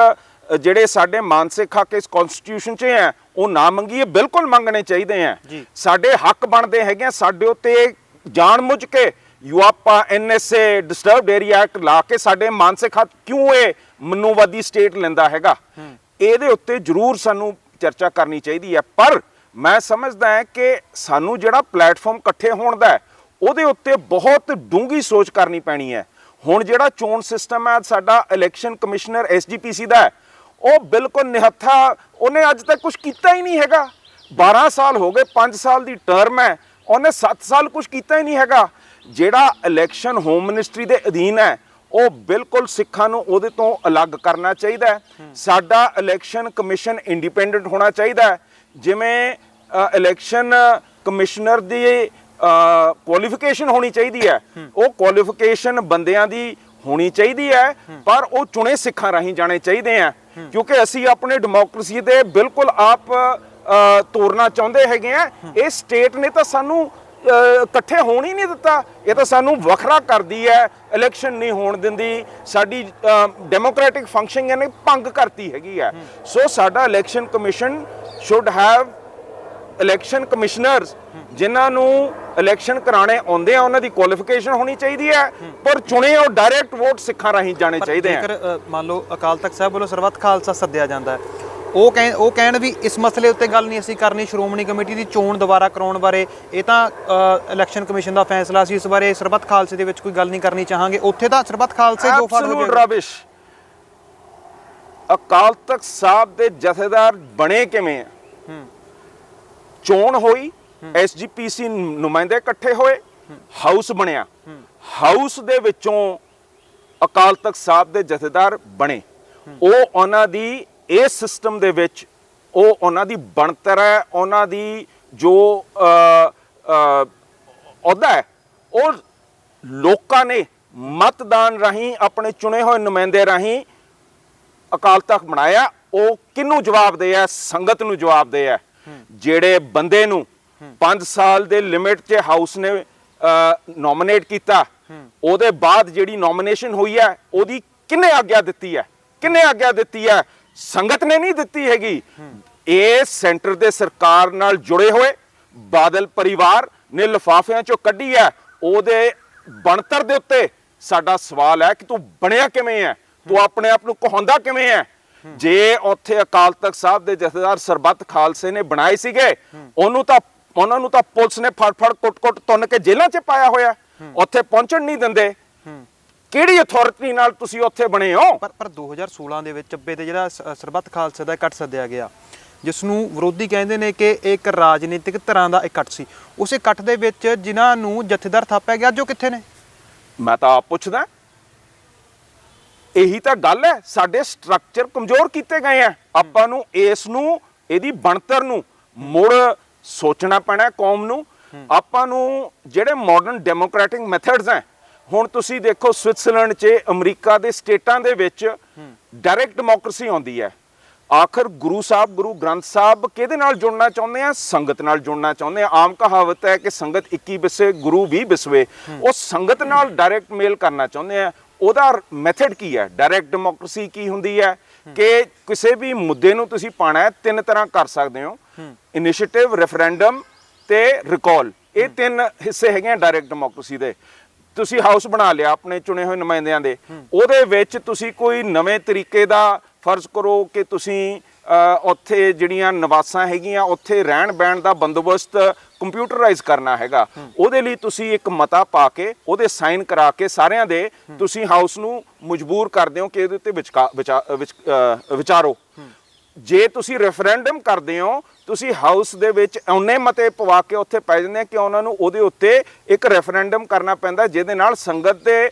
ਜਿਹੜੇ ਸਾਡੇ ਮਾਨਸਿਕ ਹੱਕ ਇਸ ਕਨਸਟੀਟਿਊਸ਼ਨ 'ਚ ਹੈ ਉਹ ਨਾ ਮੰਗੀਏ, ਬਿਲਕੁਲ ਮੰਗਣੇ ਚਾਹੀਦੇ ਆ। ਸਾਡੇ ਹੱਕ ਬਣਦੇ ਹੈਗੇ ਆ, ਸਾਡੇ ਉੱਤੇ ਜਾਣਬੁੱਝ ਕੇ UAPA NSA disturbed area act ਲਾ ਕੇ ਸਾਡੇ ਮਾਨਸਿਕ ਹੱਕ ਕਿਉਂ ਇਹ ਮਨੂਵਾਦੀ ਸਟੇਟ ਲੈਂਦਾ ਹੈਗਾ, ਇਹਦੇ ਉੱਤੇ ਜ਼ਰੂਰ ਸਾਨੂੰ ਚਰਚਾ ਕਰਨੀ ਚਾਹੀਦੀ ਹੈ। ਪਰ ਮੈਂ ਸਮਝਦਾ ਹਾਂ ਕਿ ਸਾਨੂੰ ਜਿਹੜਾ ਪਲੇਟਫਾਰਮ ਇਕੱਠੇ ਹੋਣ ਦਾ ਉਹਦੇ ਉੱਤੇ ਬਹੁਤ ਡੂੰਘੀ ਸੋਚ ਕਰਨੀ ਪੈਣੀ ਹੈ। ਹੁਣ ਜਿਹੜਾ ਚੋਣ ਸਿਸਟਮ ਹੈ ਸਾਡਾ, ਇਲੈਕਸ਼ਨ ਕਮਿਸ਼ਨਰ SGPC ਦਾ ਉਹ ਬਿਲਕੁਲ ਨਿਹੱਥਾ, ਉਹਨੇ ਅੱਜ ਤੱਕ ਕੁਝ ਕੀਤਾ ਹੀ ਨਹੀਂ ਹੈਗਾ। 12 ਸਾਲ ਹੋ ਗਏ, 5 ਸਾਲ ਦੀ ਟਰਮ ਹੈ, ਉਹਨੇ 7 ਸਾਲ ਕੁਝ ਕੀਤਾ ਹੀ ਨਹੀਂ ਹੈਗਾ। ਜਿਹੜਾ ਇਲੈਕਸ਼ਨ ਹੋਮ ਮਿਨਿਸਟਰੀ ਦੇ ਅਧੀਨ ਹੈ ਉਹ ਬਿਲਕੁਲ ਸਿੱਖਾਂ ਨੂੰ ਉਹਦੇ ਤੋਂ ਅਲੱਗ ਕਰਨਾ ਚਾਹੀਦਾ ਹੈ। ਸਾਡਾ ਇਲੈਕਸ਼ਨ ਕਮਿਸ਼ਨ ਇੰਡੀਪੈਂਡੈਂਟ ਹੋਣਾ ਚਾਹੀਦਾ ਹੈ। ਜਿਵੇਂ ਇਲੈਕਸ਼ਨ ਕਮਿਸ਼ਨਰ ਦੀ ਕੁਆਲੀਫਿਕੇਸ਼ਨ ਹੋਣੀ ਚਾਹੀਦੀ ਹੈ, ਉਹ ਕੁਆਲੀਫਿਕੇਸ਼ਨ ਬੰਦਿਆਂ ਦੀ ਹੋਣੀ ਚਾਹੀਦੀ ਹੈ, ਪਰ ਉਹ ਚੁਣੇ ਸਿੱਖਾਂ ਰਾਹੀਂ ਜਾਣੇ ਚਾਹੀਦੇ ਆ, ਕਿਉਂਕਿ ਅਸੀਂ ਆਪਣੇ ਡੈਮੋਕ੍ਰੇਸੀ ਦੇ ਬਿਲਕੁਲ ਆਪ ਤੋੜਨਾ ਚਾਹੁੰਦੇ ਹੈਗੇ ਆ। ਇਹ ਸਟੇਟ ਨੇ ਤਾਂ ਸਾਨੂੰ ਇਕੱਠੇ ਹੋਣ ਹੀ ਨਹੀਂ ਦਿੱਤਾ, ਇਹ ਤਾਂ ਸਾਨੂੰ ਵੱਖਰਾ ਕਰਦੀ ਹੈ, ਇਲੈਕਸ਼ਨ ਨਹੀਂ ਹੋਣ ਦਿੰਦੀ, ਸਾਡੀ ਡੈਮੋਕ੍ਰੈਟਿਕ ਫੰਕਸ਼ਨ ਇਹਨੇ ਭੰਗ ਕਰਤੀ ਹੈਗੀ ਹੈ। ਸੋ ਸਾਡਾ election commission should have election commissioners, ਜਿਨ੍ਹਾਂ ਨੂੰ ਇਲੈਕਸ਼ਨ ਕਰਾਣੇ ਆਉਂਦੇ ਆ, ਉਹਨਾਂ ਦੀ ਕੁਆਲੀਫਿਕੇਸ਼ਨ ਹੋਣੀ ਚਾਹੀਦੀ ਹੈ, ਪਰ ਚੁਣੇ ਉਹ ਡਾਇਰੈਕਟ ਵੋਟ ਸਿੱਖਾਂ ਰਾਹੀਂ ਜਾਣੇ ਚਾਹੀਦੇ ਆ।
ਜੇਕਰ ਮੰਨ ਲਓ ਅਕਾਲ ਤਖਤ ਸਾਹਿਬ ਵੱਲੋਂ ਸਰਬੱਤ ਖਾਲਸਾ ਸੱਦਿਆ ਜਾਂਦਾ ਹੈ, ਉਹ ਕਹਿਣ ਵੀ ਇਸ ਮਸਲੇ ਉੱਤੇ ਗੱਲ ਨਹੀਂ ਅਸੀਂ ਕਰਨੀ, ਸ਼੍ਰੋਮਣੀ ਕਮੇਟੀ ਦੀ ਚੋਣ ਦੁਬਾਰਾ ਕਰਾਉਣ ਬਾਰੇ ਇਹ ਤਾਂ ਇਲੈਕਸ਼ਨ ਕਮਿਸ਼ਨ ਦਾ ਫੈਸਲਾ ਸੀ, ਇਸ ਬਾਰੇ ਸਰਬੱਤ ਖਾਲਸੇ ਦੇ ਵਿੱਚ ਕੋਈ ਗੱਲ ਨਹੀਂ ਕਰਨੀ ਚਾਹਾਂਗੇ, ਉੱਥੇ ਤਾਂ ਸਰਬੱਤ ਖਾਲਸੇ ਦੋ ਫਾੜ ਹੋ ਗਏ।
ਰਬਿਸ਼। ਅਕਾਲ ਤਖਤ ਸਾਹਿਬ ਦੇ ਜਥੇਦਾਰ ਬਣੇ ਕਿਵੇਂ ਆ? ਚੋਣ ਹੋਈ, SGPC ਨੁਮਾਇੰਦੇ ਇਕੱਠੇ ਹੋਏ, ਹਾਊਸ ਬਣਿਆ, ਹਾਊਸ ਦੇ ਵਿੱਚੋਂ ਅਕਾਲ ਤਖਤ ਸਾਹਿਬ ਦੇ ਜਥੇਦਾਰ ਬਣੇ। ਉਹ ਉਹਨਾਂ ਦੀ ਇਸ ਸਿਸਟਮ ਦੇ ਵਿੱਚ ਉਹ ਉਹਨਾਂ ਦੀ ਬਣਤਰ ਹੈ, ਉਹਨਾਂ ਦੀ ਜੋ ਅਹੁਦਾ ਹੈ, ਉਹ ਲੋਕਾਂ ਨੇ ਮਤਦਾਨ ਰਾਹੀਂ ਆਪਣੇ ਚੁਣੇ ਹੋਏ ਨੁਮਾਇੰਦੇ ਰਾਹੀਂ ਅਕਾਲ ਤਖਤ ਬਣਾਇਆ। ਉਹ ਕਿਹਨੂੰ ਜਵਾਬਦੇਹ ਹੈ? ਸੰਗਤ ਨੂੰ ਜਵਾਬਦੇਹ ਹੈ। ਜਿਹੜੇ ਬੰਦੇ ਨੂੰ 5 ਸਾਲ ਦੇ ਲਿਮਿਟ 'ਚ ਹਾਊਸ ਨੇ ਨੋਮੀਨੇਟ ਕੀਤਾ, ਉਹਦੇ ਬਾਅਦ ਜਿਹੜੀ ਨੋਮੀਨੇਸ਼ਨ ਹੋਈ ਹੈ ਉਹਦੀ ਕਿਹਨੇ ਆਗਿਆ ਦਿੱਤੀ ਹੈ? ਕਿਹਨੇ ਆਗਿਆ ਦਿੱਤੀ ਹੈ? ਸੰਗਤ ਨੇ ਨਹੀਂ ਦਿੱਤੀ ਹੈਗੀ। ਇਹ ਸੈਂਟਰ ਦੇ ਸਰਕਾਰ ਨਾਲ ਜੁੜੇ ਹੋਏ ਬਾਦਲ ਪਰਿਵਾਰ ਨੇ ਲਿਫਾਫਿਆਂ 'ਚੋਂ ਕੱਢੀ ਹੈ। ਉਹਦੇ ਬਣਤਰ ਦੇ ਉੱਤੇ ਸਾਡਾ ਸਵਾਲ ਹੈ ਕਿ ਤੂੰ ਬਣਿਆ ਕਿਵੇਂ ਹੈ, ਤੂੰ ਆਪਣੇ ਆਪ ਨੂੰ ਕਹਾਉਂਦਾ ਕਿਵੇਂ ਹੈ? ਜੇ ਉੱਥੇ ਅਕਾਲ ਤਖਤ ਸਾਹਿਬ ਦੇ ਜਥੇਦਾਰ ਸਰਬੱਤ ਖਾਲਸੇ ਨੇ ਬਣਾਏ ਸੀਗੇ, ਉਹਨਾਂ ਨੂੰ ਤਾਂ ਪੁਲਿਸ ਨੇ ਫੜ ਕੁੱਟ ਤੁੰਨ ਕੇ ਜੇਲ੍ਹਾਂ 'ਚ ਪਾਇਆ ਹੋਇਆ, ਉੱਥੇ ਪਹੁੰਚਣ ਨਹੀਂ ਦਿੰਦੇ। ਕਿਹੜੀ ਅਥਾਰਟੀ ਨਾਲ ਤੁਸੀਂ ਉੱਥੇ ਬਣੇ ਹੋ?
ਪਰ 2016 ਦੇ ਵਿੱਚ ਚੱਬੇ ਤੇ ਜਿਹੜਾ ਸਰਬੱਤ ਖਾਲਸੇ ਦਾ ਇਕੱਠ ਸੱਦਿਆ ਗਿਆ, ਜਿਸ ਨੂੰ ਵਿਰੋਧੀ ਕਹਿੰਦੇ ਨੇ ਕਿ ਇਹ ਇੱਕ ਰਾਜਨੀਤਿਕ ਧਿਰਾਂ ਦਾ ਇਕੱਠ ਸੀ, ਉਸ ਇਕੱਠ ਦੇ ਵਿੱਚ ਜਿਨ੍ਹਾਂ ਨੂੰ ਜਥੇਦਾਰ ਥਾਪਿਆ ਗਿਆ, ਜੋ ਕਿੱਥੇ ਨੇ?
ਮੈਂ ਤਾਂ ਆਪ ਪੁੱਛਦਾ। ਇਹੀ ਤਾਂ ਗੱਲ ਹੈ, ਸਾਡੇ ਸਟਰਕਚਰ ਕਮਜ਼ੋਰ ਕੀਤੇ ਗਏ ਆ। ਆਪਾਂ ਨੂੰ ਇਸ ਨੂੰ, ਇਹਦੀ ਬਣਤਰ ਨੂੰ ਮੁੜ ਸੋਚਣਾ ਪੈਣਾ ਕੌਮ ਨੂੰ। ਆਪਾਂ ਨੂੰ ਜਿਹੜੇ ਮਾਡਰਨ ਡੈਮੋਕ੍ਰੈਟਿਕ ਮੈਥਡਸ ਹੈ, ਹੁਣ ਤੁਸੀਂ ਦੇਖੋ ਸਵਿਟਜ਼ਰਲੈਂਡ 'ਚ, ਅਮਰੀਕਾ ਦੇ ਸਟੇਟਾਂ ਦੇ ਵਿੱਚ ਡਾਇਰੈਕਟ ਡੈਮੋਕ੍ਰੇਸੀ ਆਉਂਦੀ ਹੈ। ਆਖਰ ਗੁਰੂ ਸਾਹਿਬ, ਗੁਰੂ ਗ੍ਰੰਥ ਸਾਹਿਬ ਕਿਹਦੇ ਨਾਲ ਜੁੜਨਾ ਚਾਹੁੰਦੇ ਆ? ਸੰਗਤ ਨਾਲ ਜੁੜਨਾ ਚਾਹੁੰਦੇ ਆ। ਆਮ ਕਹਾਵਤ ਹੈ ਕਿ ਸੰਗਤ 21 ਵਿਸੇ ਗੁਰੂ 20 ਵਿਸਵੇ। ਉਹ ਸੰਗਤ ਨਾਲ ਡਾਇਰੈਕਟ ਮੇਲ ਕਰਨਾ ਚਾਹੁੰਦੇ ਆ। ਉਹਦਾ ਮੈਥਡ ਕੀ ਹੈ? ਡਾਇਰੈਕਟ ਡੈਮੋਕ੍ਰੇਸੀ ਕੀ ਹੁੰਦੀ ਹੈ ਕਿ ਕਿਸੇ ਵੀ ਮੁੱਦੇ ਨੂੰ ਤੁਸੀਂ ਪਾਣਾ ਹੈ, 3 ਤਰ੍ਹਾਂ ਕਰ ਸਕਦੇ ਹੋ, ਇਨੀਸ਼ੀਏਟਿਵ, ਰੈਫਰੈਂਡਮ ਤੇ ਰਿਕਾਲ। ਇਹ 3 ਹਿੱਸੇ ਹੈਗੇ ਆ ਡਾਇਰੈਕਟ ਡੈਮੋਕ੍ਰੇਸੀ ਦੇ। ਤੁਸੀਂ ਹਾਊਸ ਬਣਾ ਲਿਆ ਆਪਣੇ ਚੁਣੇ ਹੋਏ ਨੁਮਾਇੰਦਿਆਂ ਦੇ, ਉਹਦੇ ਵਿੱਚ ਤੁਸੀਂ ਕੋਈ ਨਵੇਂ ਤਰੀਕੇ ਦਾ, ਫਰਜ਼ ਕਰੋ ਕਿ ਤੁਸੀਂ ਉੱਥੇ ਜਿਹੜੀਆਂ ਨਿਵਾਸਾਂ ਹੈਗੀਆਂ ਉੱਥੇ ਰਹਿਣ ਬਹਿਣ ਦਾ ਬੰਦੋਬਸਤ ਕੰਪਿਊਟਰਾਈਜ਼ ਕਰਨਾ ਹੈਗਾ। ਉਹਦੇ ਲਈ ਤੁਸੀਂ ਇੱਕ ਮਤਾ ਪਾ ਕੇ ਉਹਦੇ ਸਾਈਨ ਕਰਾ ਕੇ ਸਾਰਿਆਂ ਦੇ ਤੁਸੀਂ ਹਾਊਸ ਨੂੰ ਮਜਬੂਰ ਕਰਦੇ ਹੋ ਕਿ ਇਹਦੇ ਉੱਤੇ ਵਿਚਾਰੋ। ਜੇ ਤੁਸੀਂ ਰੈਫਰੈਂਡਮ ਕਰਦੇ ਹੋ, ਤੁਸੀਂ ਹਾਊਸ ਦੇ ਵਿੱਚ ਉਹਨੇ ਮਤੇ ਪਵਾ ਕੇ ਉੱਥੇ ਪੈ ਜਾਂਦੇ ਕਿ ਉਹਨਾਂ ਨੂੰ ਉਹਦੇ ਉੱਤੇ ਇੱਕ ਰੈਫਰੈਂਡਮ ਕਰਨਾ ਪੈਂਦਾ, ਜਿਹਦੇ ਨਾਲ ਸੰਗਤ ਦੇ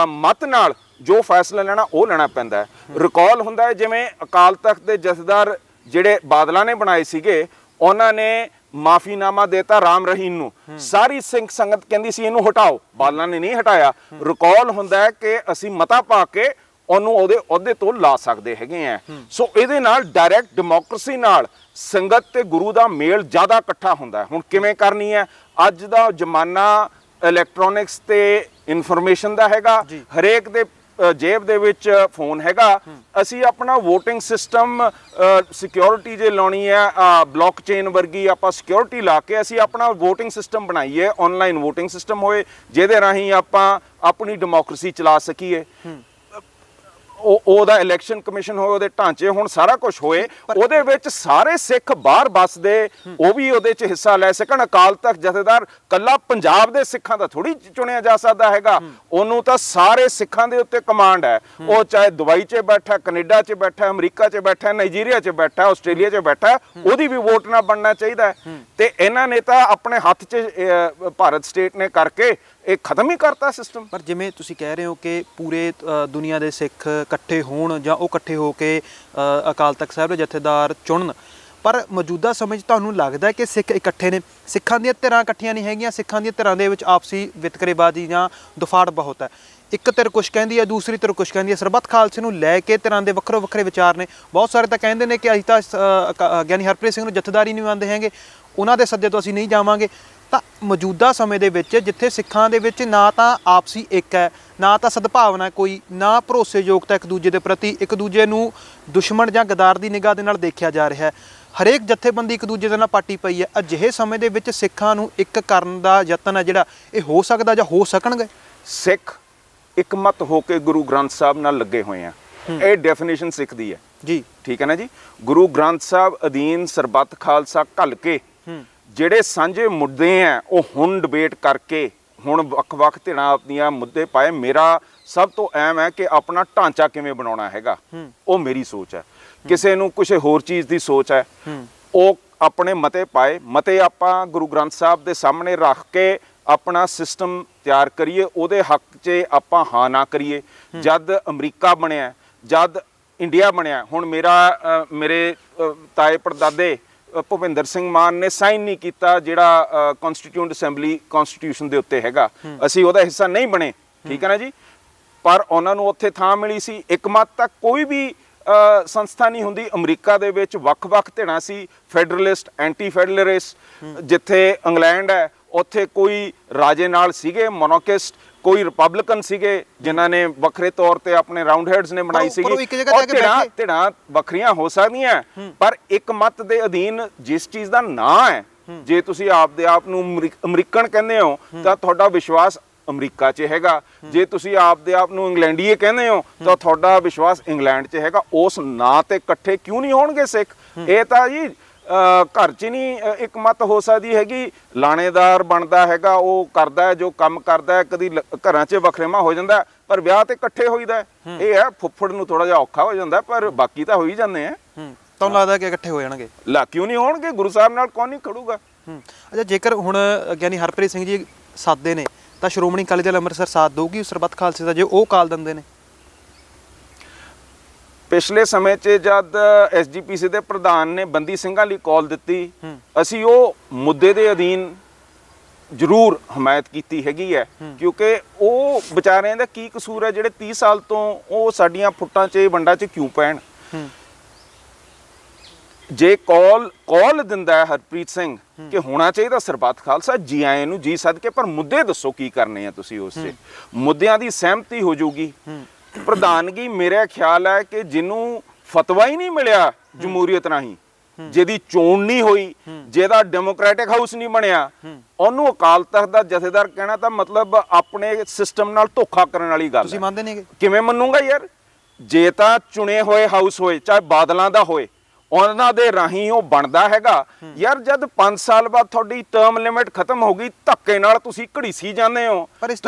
ਮਤ ਨਾਲ ਜੋ ਫੈਸਲਾ ਲੈਣਾ ਉਹ ਲੈਣਾ ਪੈਂਦਾ ਹੈ। ਰਿਕਾਲ ਹੁੰਦਾ ਹੈ, ਜਿਵੇਂ ਅਕਾਲ ਤਖਤ ਦੇ ਜਥੇਦਾਰ ਜਿਹੜੇ ਬਾਦਲਾਂ ਨੇ ਬਣਾਏ ਸੀਗੇ, ਉਹਨਾਂ ਨੇ ਮਾਫੀਨਾਮਾ ਦੇਤਾ ਰਾਮ ਰਹੀਮ ਨੂੰ, ਸਾਰੀ ਸਿੰਘ ਸੰਗਤ ਕਹਿੰਦੀ ਸੀ ਇਹਨੂੰ ਹਟਾਓ, ਬਾਦਲਾਂ ਨੇ ਨਹੀਂ ਹਟਾਇਆ। ਰਿਕਾਲ ਹੁੰਦਾ ਹੈ ਕਿ ਅਸੀਂ ਮਤਾ ਪਾ ਕੇ ਉਹਨੂੰ ਉਹਦੇ ਅਹੁਦੇ ਤੋਂ ਲਾ ਸਕਦੇ ਹੈਗੇ ਆ। ਸੋ ਇਹਦੇ ਨਾਲ ਡਾਇਰੈਕਟ ਡੈਮੋਕ੍ਰੇਸੀ ਨਾਲ ਸੰਗਤ ਤੇ ਗੁਰੂ ਦਾ ਮੇਲ ਜ਼ਿਆਦਾ ਇਕੱਠਾ ਹੁੰਦਾ। ਹੁਣ ਕਿਵੇਂ ਕਰਨੀ ਹੈ? ਅੱਜ ਦਾ ਜ਼ਮਾਨਾ ਇਲੈਕਟ੍ਰੋਨਿਕਸ ਤੇ ਇਨਫੋਰਮੇਸ਼ਨ ਦਾ ਹੈਗਾ। ਹਰੇਕ ਦੇ ਜੇਬ ਦੇ ਵਿੱਚ ਫੋਨ ਹੈਗਾ, ਅਸੀਂ ਆਪਣਾ VOTING ਸਿਸਟਮ ਸਿਕਿਉਰਿਟੀ ਜੇ ਲਾਉਣੀ ਹੈ, ਬਲੌਕਚੇਨ ਵਰਗੀ ਆਪਾਂ ਸਿਕਿਉਰਿਟੀ ਲਾ ਕੇ ਅਸੀਂ ਆਪਣਾ VOTING ਸਿਸਟਮ ਬਣਾਈਏ, ਆਨਲਾਈਨ VOTING ਸਿਸਟਮ ਹੋਏ ਜਿਹਦੇ ਰਾਹੀਂ ਆਪਾਂ ਆਪਣੀ ਡੈਮੋਕ੍ਰੇਸੀ ਚਲਾ ਸਕੀਏ। ਉਹਦਾ ਇਲੈਕਸ਼ਨ ਕਮਿਸ਼ਨ ਹੋਏ, ਉਹਦੇ ਢਾਂਚੇ ਹੁਣ ਸਾਰਾ ਕੁਝ ਹੋਏ, ਉਹਦੇ ਵਿੱਚ ਸਾਰੇ ਸਿੱਖ ਬਾਹਰ ਵੱਸਦੇ ਉਹ ਵੀ ਉਹਦੇ 'ਚ ਹਿੱਸਾ ਲੈ ਸਕਣ। ਅਕਾਲ ਤਖਤ ਜਥੇਦਾਰ ਕੱਲਾ ਪੰਜਾਬ ਦੇ ਸਿੱਖਾਂ ਦਾ ਥੋੜੀ ਚੁਣਿਆ ਜਾ ਸਕਦਾ ਹੈਗਾ, ਉਹਨੂੰ ਤਾਂ ਸਾਰੇ ਸਿੱਖਾਂ ਦੇ ਉੱਤੇ ਕਮਾਂਡ ਹੈ। ਉਹ ਚਾਹੇ ਦੁਬਈ 'ਚ ਬੈਠਾ, ਕੈਨੇਡਾ 'ਚ ਬੈਠਾ, ਅਮਰੀਕਾ 'ਚ ਬੈਠਾ, ਨਾਈਜੀਰੀਆ 'ਚ ਬੈਠਾ, ਆਸਟ੍ਰੇਲੀਆ 'ਚ ਬੈਠਾ, ਉਹਦੀ ਵੀ ਵੋਟ ਨਾ ਬਣਨਾ ਚਾਹੀਦਾ ਹੈ। ਤੇ ਇਹਨਾਂ ਨੇ ਤਾਂ ਆਪਣੇ ਹੱਥ 'ਚ ਭਾਰਤ ਸਟੇਟ ਨੇ ਕਰਕੇ ਇਹ ਖਤਮ ਹੀ ਕਰਤਾ ਸਿਸਟਮ।
ਪਰ ਜਿਵੇਂ ਤੁਸੀਂ ਕਹਿ ਰਹੇ ਹੋ ਕਿ ਪੂਰੇ ਦੁਨੀਆ ਦੇ ਸਿੱਖ ਇਕੱਠੇ ਹੋਣ ਜਾਂ ਉਹ ਇਕੱਠੇ ਹੋ ਕੇ ਅਕਾਲ ਤਖਤ ਸਾਹਿਬ ਦੇ ਜਥੇਦਾਰ ਚੁਣਨ, ਪਰ ਮੌਜੂਦਾ ਸਮੇਂ 'ਚ ਤੁਹਾਨੂੰ ਲੱਗਦਾ ਹੈ ਕਿ ਸਿੱਖ ਇਕੱਠੇ ਨੇ? ਸਿੱਖਾਂ ਦੀਆਂ ਧਿਰਾਂ ਇਕੱਠੀਆਂ ਨਹੀਂ ਹੈਗੀਆਂ, ਸਿੱਖਾਂ ਦੀਆਂ ਧਿਰਾਂ ਦੇ ਵਿੱਚ ਆਪਸੀ ਵਿਤਕਰੇਬਾਜ਼ੀ ਜਾਂ ਦੁਫਾੜ ਬਹੁਤ ਹੈ। ਇੱਕ ਧਿਰ ਕੁਛ ਕਹਿੰਦੀ ਹੈ, ਦੂਸਰੀ ਧਿਰ ਕੁਛ ਕਹਿੰਦੀ ਹੈ। ਸਰਬੱਤ ਖਾਲਸੇ ਨੂੰ ਲੈ ਕੇ ਧਿਰਾਂ ਦੇ ਵੱਖਰੇ ਵੱਖਰੇ ਵਿਚਾਰ ਨੇ। ਬਹੁਤ ਸਾਰੇ ਤਾਂ ਕਹਿੰਦੇ ਨੇ ਕਿ ਅਸੀਂ ਤਾਂ ਗਿਆਨੀ ਹਰਪ੍ਰੀਤ ਸਿੰਘ ਨੂੰ ਜਥੇਦਾਰੀ ਨਹੀਂ ਮੰਨਦੇ ਹੈਗੇ, ਉਹਨਾਂ ਦੇ ਸੱਦੇ ਤੋਂ ਅਸੀਂ ਨਹੀਂ ਜਾਵਾਂਗੇ। ਤਾਂ ਮੌਜੂਦਾ ਸਮੇਂ ਦੇ ਵਿੱਚ ਜਿੱਥੇ ਸਿੱਖਾਂ ਦੇ ਵਿੱਚ ਨਾ ਤਾਂ ਆਪਸੀ ਇੱਕ ਹੈ, ਨਾ ਤਾਂ ਸਦਭਾਵਨਾ ਕੋਈ, ਨਾ ਭਰੋਸੇਯੋਗਤਾ ਇੱਕ ਦੂਜੇ ਦੇ ਪ੍ਰਤੀ, ਇੱਕ ਦੂਜੇ ਨੂੰ ਦੁਸ਼ਮਣ ਜਾਂ ਗਦਾਰ ਦੀ ਨਿਗਾਹ ਦੇ ਨਾਲ ਦੇਖਿਆ ਜਾ ਰਿਹਾ ਹੈ। ਹਰੇਕ ਜਥੇਬੰਦੀ ਇੱਕ ਦੂਜੇ ਦੇ ਨਾਲ ਪਾਟੀ ਪਈ ਹੈ। ਅਜਿਹੇ ਸਮੇਂ ਦੇ ਵਿੱਚ ਸਿੱਖਾਂ ਨੂੰ ਇੱਕ ਕਰਨ ਦਾ ਯਤਨ ਹੈ ਜਿਹੜਾ, ਇਹ ਹੋ ਸਕਦਾ ਜਾਂ ਹੋ ਸਕਣਗੇ?
ਸਿੱਖ ਇਕਮਤ ਹੋ ਕੇ ਗੁਰੂ ਗ੍ਰੰਥ ਸਾਹਿਬ ਨਾਲ ਲੱਗੇ ਹੋਏ ਆ, ਇਹ ਡੈਫੀਨੇਸ਼ਨ ਸਿੱਖ ਦੀ ਹੈ ਜੀ, ਠੀਕ ਹੈ ਨਾ ਜੀ। ਗੁਰੂ ਗ੍ਰੰਥ ਸਾਹਿਬ ਅਧੀਨ ਸਰਬੱਤ ਖਾਲਸਾ ਘੱਲ ਕੇ ਜਿਹੜੇ ਸਾਂਝੇ ਮੁੱਦੇ ਆ ਉਹ ਹੁਣ ਡਿਬੇਟ ਕਰਕੇ ਹੁਣ ਵੱਖ-ਵੱਖ ਧਿਰਾਂ ਆਪਣੀਆਂ ਮੁੱਦੇ ਪਾਏ। ਮੇਰਾ ਸਭ ਤੋਂ ਅਹਿਮ ਹੈ ਕਿ ਆਪਣਾ ਢਾਂਚਾ ਕਿਵੇਂ ਬਣਾਉਣਾ ਹੈਗਾ, ਉਹ ਮੇਰੀ ਸੋਚ ਹੈ। ਕਿਸੇ ਨੂੰ ਕੁਛ ਹੋਰ ਚੀਜ਼ ਦੀ ਸੋਚ ਹੈ, ਉਹ ਆਪਣੇ ਮਤੇ ਪਾਏ। ਮਤੇ ਆਪਾਂ ਗੁਰੂ ਗ੍ਰੰਥ ਸਾਹਿਬ ਦੇ ਸਾਹਮਣੇ ਰੱਖ ਕੇ ਆਪਣਾ ਸਿਸਟਮ ਤਿਆਰ ਕਰੀਏ, ਉਹਦੇ ਹੱਕ 'ਚ ਆਪਾਂ ਹਾਂ ਨਾ ਕਰੀਏ। ਜਦ ਅਮਰੀਕਾ ਬਣਿਆ, ਜਦ ਇੰਡੀਆ ਬਣਿਆ, ਹੁਣ ਮੇਰੇ ਤਾਏ ਪੜਦਾਦੇ ਭੁਪਿੰਦਰ ਸਿੰਘ ਮਾਨ ਨੇ ਸਾਈਨ ਨਹੀਂ ਕੀਤਾ ਜਿਹੜਾ ਕਨਸਟੀਟਿਊਂਟ ਅਸੈਂਬਲੀ ਕਨਸਟੀਟਿਊਸ਼ਨ ਦੇ ਉੱਤੇ ਹੈਗਾ, ਅਸੀਂ ਉਹਦਾ ਹਿੱਸਾ ਨਹੀਂ ਬਣੇ, ਠੀਕ ਹੈ ਨਾ ਜੀ। ਪਰ ਉਹਨਾਂ ਨੂੰ ਉੱਥੇ ਥਾਂ ਮਿਲੀ ਸੀ। ਇੱਕਮਤ ਤੱਕ ਕੋਈ ਵੀ ਸੰਸਥਾ ਨਹੀਂ ਹੁੰਦੀ। ਅਮਰੀਕਾ ਦੇ ਵਿੱਚ ਵੱਖ-ਵੱਖ ਧਿਰਾਂ ਸੀ, ਫੈਡਰਲਿਸਟ, ਐਂਟੀ ਫੈਡਰਲਿਸਟ। ਜਿੱਥੇ ਇੰਗਲੈਂਡ ਹੈ ਉੱਥੇ ਕੋਈ ਰਾਜੇ ਨਾਲ ਸੀਗੇ ਮੋਨੋਕਿਸਟ, ਕੋਈ ਰਿਪਬਲਿਕਨ ਸੀਗੇ ਜਿਨ੍ਹਾਂ ਨੇ ਵੱਖਰੇ ਤੌਰ ਤੇ ਆਪਣੇ ਰਾਉਂਡ ਹੈਡਸ ਨੇ ਬਣਾਈ ਸੀਗੀ। ਧਿਰਾਂ ਵੱਖਰੀਆਂ ਹੋ ਸਕਦੀਆਂ, ਪਰ ਇੱਕ ਮਤ ਦੇ ਅਧੀਨ ਜਿਸ ਚੀਜ਼ ਦਾ ਨਾਂ ਹੈ, ਜੇ ਤੁਸੀਂ ਆਪਦੇ ਆਪ ਨੂੰ ਅਮਰੀਕਨ ਕਹਿੰਦੇ ਹੋ ਤਾਂ ਤੁਹਾਡਾ ਵਿਸ਼ਵਾਸ ਅਮਰੀਕਾ 'ਚ ਹੈਗਾ। ਜੇ ਤੁਸੀਂ ਆਪਦੇ ਆਪ ਨੂੰ ਇੰਗਲੈਂਡੀਏ ਕਹਿੰਦੇ ਹੋ ਤਾਂ ਤੁਹਾਡਾ ਵਿਸ਼ਵਾਸ ਇੰਗਲੈਂਡ 'ਚ ਹੈਗਾ। ਉਸ ਨਾਂ ਤੇ ਇਕੱਠੇ ਕਿਉਂ ਨਹੀਂ ਹੋਣਗੇ ਸਿੱਖ? ਇਹ ਤਾਂ ਜੀ ਘਰ 'ਚ ਨਹੀਂ ਇੱਕ ਮਤ ਹੋ ਸਕਦੀ ਹੈਗੀ। ਲਾਣੇਦਾਰ ਬਣਦਾ ਹੈਗਾ, ਉਹ ਕਰਦਾ ਹੈ ਜੋ ਕੰਮ ਕਰਦਾ ਹੈ, ਕਦੀ ਘਰਾਂ 'ਚ ਵੱਖਰੇਵਾ ਹੋ ਜਾਂਦਾ, ਪਰ ਵਿਆਹ ਤੇ ਇਕੱਠੇ ਹੋਈਦਾ। ਇਹ ਹੈ ਫੁੱਫੜ ਨੂੰ ਥੋੜਾ ਜਿਹਾ ਔਖਾ ਹੋ ਜਾਂਦਾ, ਪਰ ਬਾਕੀ ਤਾਂ ਹੋ ਹੀ ਜਾਂਦੇ ਆ।
ਤੁਹਾਨੂੰ ਲੱਗਦਾ ਕਿ ਇਕੱਠੇ ਹੋ ਜਾਣਗੇ?
ਕਿਉਂ ਨਹੀਂ ਹੋਣਗੇ? ਗੁਰੂ ਸਾਹਿਬ ਨਾਲ ਕੌਣ ਨਹੀਂ ਖੜੂਗਾ?
ਅੱਛਾ, ਜੇਕਰ ਹੁਣ ਗਿਆਨੀ ਹਰਪ੍ਰੀਤ ਸਿੰਘ ਜੀ ਸਾਦੇ ਨੇ ਤਾਂ ਸ਼੍ਰੋਮਣੀ ਅਕਾਲੀ ਦਲ ਅੰਮ੍ਰਿਤਸਰ ਸਾਥ ਦਊਗੀ ਸਰਬੱਤ ਖਾਲਸੇ ਦਾ, ਜੇ ਉਹ ਕਾਲ ਦਿੰਦੇ ਨੇ?
ਪਿਛਲੇ ਸਮੇਂ 'ਚ ਜਦ SGPC ਦੇ ਪ੍ਰਧਾਨ ਨੇ ਬੰਦੀ ਸਿੰਘਾਂ ਲਈ ਕਾਲ ਦਿੱਤੀ, ਅਸੀਂ ਉਹ ਮੁੱਦੇ ਦੇ ਅਧੀਨ ਜ਼ਰੂਰ ਹਮਾਇਤ ਕੀਤੀ ਹੈਗੀ ਹੈ, ਕਿਉਂਕਿ ਉਹ ਵਿਚਾਰਿਆਂ ਦਾ ਕੀ ਕਸੂਰ ਹੈ ਜਿਹੜੇ 30 ਸਾਲ ਤੋਂ ਉਹ ਸਾਡੀਆਂ ਫੁੱਟਾਂ 'ਚ ਵੰਡਾਂ 'ਚ ਕਿਉਂ ਪੈਣ? ਜੇ ਕਾਲ ਦਿੰਦਾ ਹੈ ਹਰਪ੍ਰੀਤ ਸਿੰਘ ਕਿ ਹੋਣਾ ਚਾਹੀਦਾ ਸਰਬੱਤ ਖਾਲਸਾ, ਜੀ ਆਏ ਨੂੰ ਜੀ ਸਦਕੇ, ਪਰ ਮੁੱਦੇ ਦੱਸੋ ਕੀ ਕਰਨੇ ਆ ਤੁਸੀਂ। ਉਸ 'ਚ ਮੁੱਦਿਆਂ ਦੀ ਸਹਿਮਤੀ ਹੋ ਜਾਊਗੀ। ਪ੍ਰਧਾਨਗੀ ਮੇਰਾ ਖਿਆਲ ਹੈ ਕਿ ਜਿਹਨੂੰ ਫਤਵਾ ਹੀ ਨਹੀਂ ਮਿਲਿਆ ਜਮਹੂਰੀਅਤ ਰਾਹੀਂ, ਜਿਹਦੀ ਚੋਣ ਨਹੀਂ ਹੋਈ, ਜਿਹਦਾ ਡੈਮੋਕ੍ਰੈਟਿਕ ਹਾਊਸ ਨਹੀਂ ਬਣਿਆ, ਉਹਨੂੰ ਅਕਾਲ ਤਖਤ ਦਾ ਜਥੇਦਾਰ ਕਹਿਣਾ ਤਾਂ ਮਤਲਬ ਆਪਣੇ ਸਿਸਟਮ ਨਾਲ ਧੋਖਾ ਕਰਨ ਵਾਲੀ ਗੱਲ ਹੈ।
ਤੁਸੀਂ ਮੰਨਦੇ ਨਹੀਂਗੇ? ਕਿਵੇਂ
ਮੰਨੂਗਾ ਯਾਰ? ਜੇ ਤਾਂ ਚੁਣੇ ਹੋਏ ਹਾਊਸ ਹੋਏ, ਚਾਹੇ ਬਾਦਲਾਂ ਦਾ ਹੋਏ, ਉਹਨਾਂ ਦੇ ਰਾਹੀਂ ਉਹ ਬਣਦਾ ਹੈਗਾ। ਯਾਰ ਜਦ 5 ਸਾਲ ਬਾਅਦ ਤੁਹਾਡੀ ਟਰਮ ਲਿਮਿਟ ਖਤਮ ਹੋ ਗਈ, ਧੱਕੇ ਨਾਲ ਤੁਸੀਂ ਘੜੀਸੀ ਜਾਂਦੇ ਹੋ।